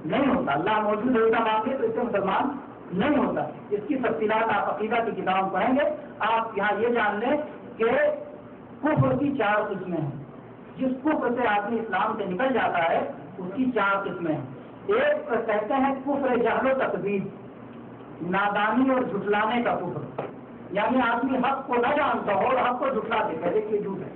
نہیں ہوتا. اللہ موجود ہوتا مانگے تو اس سے مسلمان نہیں ہوتا. اس کی تفصیلات آپ عقیدہ کی کتاب پڑھیں گے. آپ یہاں یہ جان لیں کہ کفر کی 4 قسمیں ہیں. جس کفر سے آدمی اسلام سے نکل جاتا ہے اس کی 4 قسمیں ہیں. ایک کہتے ہیں کفر جہل و تکذیب، نادانی اور جھٹلانے کا کفر، یعنی آدمی حق کو نہ جانتا ہو اور حق کو جھٹلا دے، کہے کہ یہ جھوٹ ہے،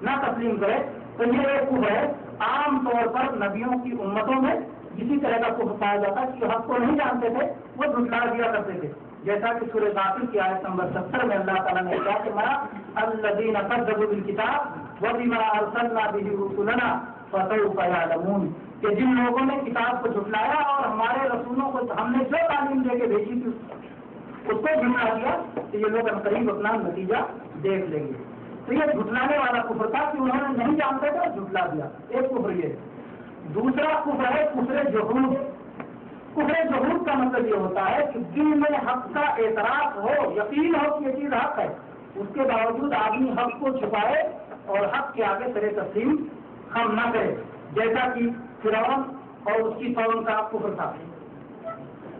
نہ تسلیم کرے. تو یہ ایک کفر ہے. عام طور پر نبیوں کی امتوں میں اسی طرح کا کفر پایا جاتا ہے کہ حق کو نہیں جانتے تھے، وہ جھٹلا دیا کرتے تھے. جیسا کہ سورہ غافر کی آیت نمبر 70 میں اللہ تعالیٰ نے کہا کہ الذین کذبوا بالکتاب وبما ارسلنا بہ رسلنا فسوف یعلمون، کہ جن لوگوں نے کتاب کو جھٹلایا اور ہمارے رسولوں کو ہم نے جو تعلیم دے کے بھیجی تھی اس کو جھٹلا دیا، تو یہ لوگ قریب اپنا نتیجہ دیکھ لیں گے. تو یہ جھٹلانے والا کفر تھا کہ انہوں نے نہیں جانتے تھے جھٹلا دیا. ایک کفر یہ. دوسرا کفر ہے کفر جحود. کفر جحود کا مطلب یہ ہوتا ہے کہ دل میں حق کا اعتراف ہو، یقین ہو کہ یہ چیز حق ہے، اس کے باوجود آدمی حق کو چھپائے اور حق کے آگے سر تسلیم خم نہ کرے. جیسا کہ فرعون اور اس کی قوم کا کفر تھا.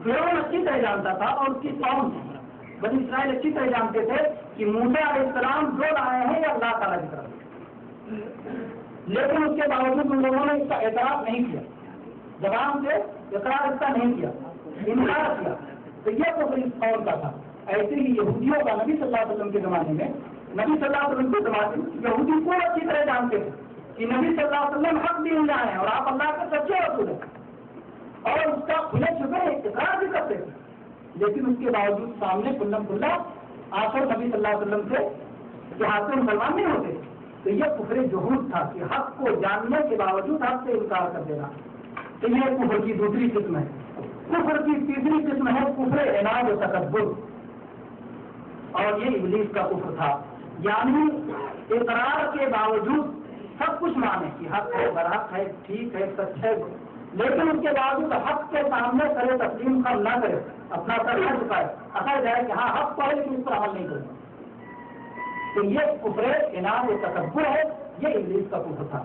فرعون اچھی طرح جانتا تھا اور اس کی قوم بنی اسرائیل اچھی طرح جانتے تھے کہ موسیٰ علیہ السلام جو لائے ہیں یہ اللہ تعالیٰ کی طرف، لیکن اس کے باوجود ان لوگوں نے اس کا اعتراف نہیں کیا، زبان سے اقرار اس کا نہیں کیا، انکار کیا. تو یہ کفر اس قوم کا تھا. ایسے ہی یہودیوں کا نبی صلی اللہ علیہ وسلم کے زمانے میں، نبی صلی اللہ علیہ وسلم کے زمانے میں یہودی کو اچھی طرح جانتے تھے کہ نبی صلی اللہ علیہ وسلم حق دین لائے ہیں اور آپ اللہ کے سچے رسول ہیں، اور اس کا کھلے چھپے اقرار بھی کرتے تھے، لیکن اس کے باوجود سامنے کلم کھلا آخر نبی صلی اللہ علیہ وسلم سے کہ ہاتھ سے مسلمان نہیں ہوتے. تو یہ کفر جحود تھا کہ حق کو جاننے کے باوجود حق سے انکار کر دینا. تو یہ کفر کی دوسری قسم ہے. کفر کی تیسری قسم ہے کفر عناد و تکبر، اور یہ ابلیس کا کفر تھا. یعنی اقرار کے باوجود سب کچھ مانے کہ حق ہے، برحق ہے، ٹھیک ہے، سچ ہے، لیکن اس کے باوجود حق کے سامنے سر تسلیم خم نہ کرے، اپنا سر نہ جھکائے، اثر جائے کہ ہاں حق تو ہے لیکن اس پر عمل نہیں کرے. تو یہ کفر عناد و تکبر ہے، یہ ابلیس کا کفر تھا.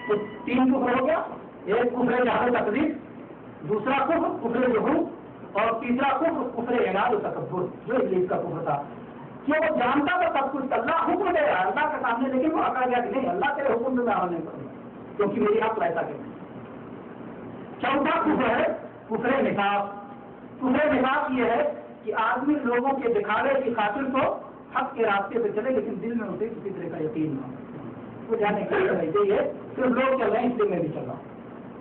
تو 3 کفر ہو گیا. ایک کفر جہل و تکذیب، دوسرا کفر کفر جحود، اور تیسرا کفر کفر عناد و تکبر جو ابلیس کا کفر تھا. کہ وہ جانتا تھا سب کچھ، اللہ حکم دے رہا اللہ کے سامنے، لیکن وہ اکڑ گیا کہ نہیں اللہ تیرے حکم میں عمل نہیں کروں گا کیونکہ میری حق ایسا کہ. چوتھا کفر ہے کفر نفاق. کفر نفاق یہ ہے کہ آدمی لوگوں کے دکھاوے کی خاطر تو حق کے راستے پہ چلے لیکن دل میں اسے کسی طرح کا یقین نہ ہو، وہ جانے کے لیے ہے صرف لوگ چل رہے ہیں اس لیے میں بھی چل رہا ہوں.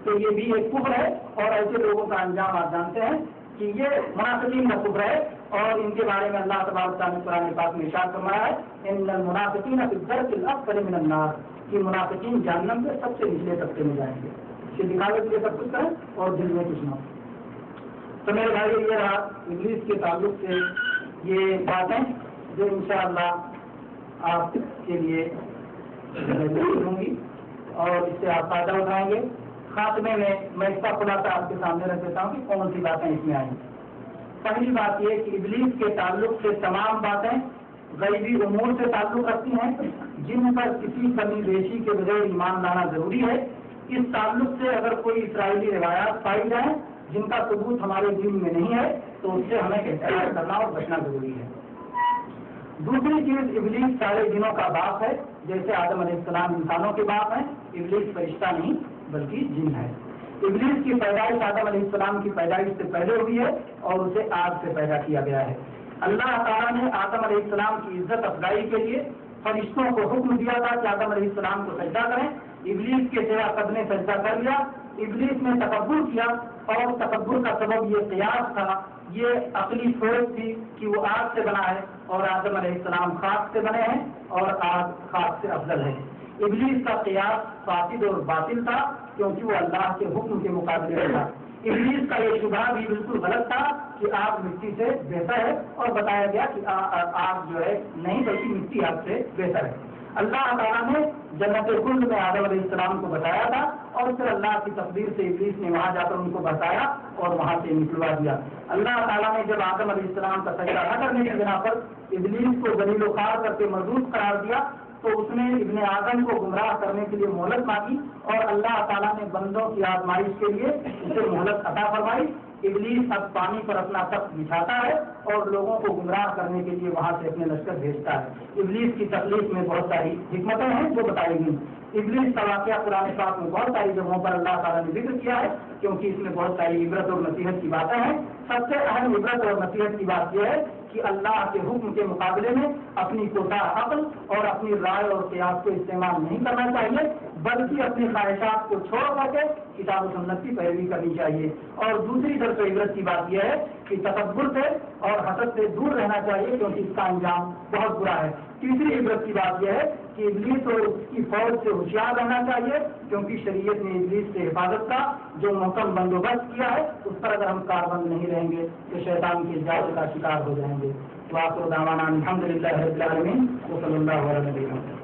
تو یہ بھی ایک کفر ہے، اور ایسے لوگوں کا انجام آپ جانتے ہیں کہ یہ منافقین کا کفر ہے، اور ان کے بارے میں اللہ تبارک تعالیٰ نے قرآن پاک میں ارشاد فرمایا ہے ان المنافقین فی الدرک الاسفل من النار، کہ منافقین جہنم کے سب سے نچلے طبقے میں جائیں گے. اسے دکھاوے کے لیے سب کچھ کریں اور دل میں کچھ نہ ہو. تو میرے بھائی یہ رہا ابلیس کے تعلق سے یہ باتیں جو انشاءاللہ آپ کے لیے ہوں گی اور اس سے آپ فائدہ اٹھائیں گے. خاتمے میں میں اس کا خلاصہ آپ کے سامنے رکھ دیتا ہوں کہ کون سی باتیں اس میں آئیں. پہلی بات یہ کہ ابلیس کے تعلق سے تمام باتیں غیر غیبی امور سے تعلق رکھتی ہیں جن پر کسی کمی بیشی کے بغیر ایمان لانا ضروری ہے. اس تعلق سے اگر کوئی اسرائیلی روایات پائی جائیں جن کا ثبوت ہمارے دین میں نہیں ہے تو اس سے ہمیں احتیاط کرنا اور بچنا ضروری ہے. دوسری چیز، ابلیس سارے جنوں کا باپ ہے. جیسے آدم علیہ السلام انسانوں کے باپ ہیں، ابلیس فرشتہ نہیں بلکہ جن ہے. ابلیس کی پیدائش آدم علیہ السلام کی پیدائش سے پہلے ہوئی ہے اور اسے آگ سے پیدا کیا گیا ہے. اللہ تعالیٰ نے آدم علیہ السلام کی عزت افزائی کے لیے فرشتوں کو حکم دیا تھا کہ آدم علیہ السلام کو سجدہ کریں. ابلیس کے سوا سب نے سجدہ کر لیا. ابلیس نے تکبر کیا اور تکبر کا سبب یہ قیاس تھا، یہ عقلی سوچ تھی کہ وہ آگ سے بنا ہے اور آدم علیہ السلام خاک سے بنے ہیں اور آگ خاک سے افضل ہے. ابلیس کا قیاس فاسد اور باطل تھا کیونکہ وہ اللہ کے حکم کے مقابلے میں تھا. ابلیس کا یہ شبہ بھی بالکل غلط تھا کہ آگ مٹی سے بہتر ہے اور بتایا گیا کہ آگ جو ہے نہیں بلکہ مٹی آگ سے بہتر ہے. اللہ تعالیٰ نے جنت خلد میں آدم علیہ السلام کو بتایا تھا اور پھر اللہ کی تقدیر سے ابلیس نے وہاں جا کر ان کو بتایا اور وہاں سے نکلوا دیا. اللہ تعالیٰ نے جب آدم علیہ السلام کا سجدہ نہ کرنے کی بنا پر ابلیس کو ذلیل و خوار کر کے مردود قرار دیا تو اس نے ابن آدم کو گمراہ کرنے کے لیے مہلت مانگی اور اللہ تعالیٰ نے بندوں کی آزمائش کے لیے اسے مہلت عطا فرمائی. ابلیس اب پانی پر اپنا تخت بچھاتا ہے اور لوگوں کو گمراہ کرنے کے لیے وہاں سے اپنے لشکر بھیجتا ہے. ابلیس کی تخلیق میں بہت ساری حکمتیں ہیں جو بتائی گئی. ابلیس کا واقعہ قرآن پاک میں بہت ساری جگہوں پر اللہ تعالیٰ نے ذکر کیا ہے کیونکہ اس میں بہت ساری عبرت اور نصیحت کی باتیں ہیں. سب سے اہم عبرت اور نصیحت کی بات یہ ہے کہ اللہ کے حکم کے مقابلے میں اپنی کوتاہ عقل اور اپنی رائے اور قیاس کو استعمال نہیں کرنا چاہیے بلکہ اپنی خواہشات کو چھوڑ کر کے کتاب و سنت کی پیروی کرنی چاہیے. اور دوسری طرف عبرت کی بات یہ ہے کہ تکبر سے اور حسد سے دور رہنا چاہیے کیونکہ اس کا انجام بہت برا ہے. تیسری عبرت کی بات یہ ہے کہ ابلیس اور اس کی فوج سے ہوشیار رہنا چاہیے کیونکہ شریعت نے ابلیس سے حفاظت کا جو محکم بندوبست کیا ہے اس پر اگر ہم کاربند نہیں رہیں گے تو شیطان کے جال کا شکار ہو جائیں گے. وآخر دعوانا الحمد للہ رب العالمین وصلی اللہ علیہ وسلم.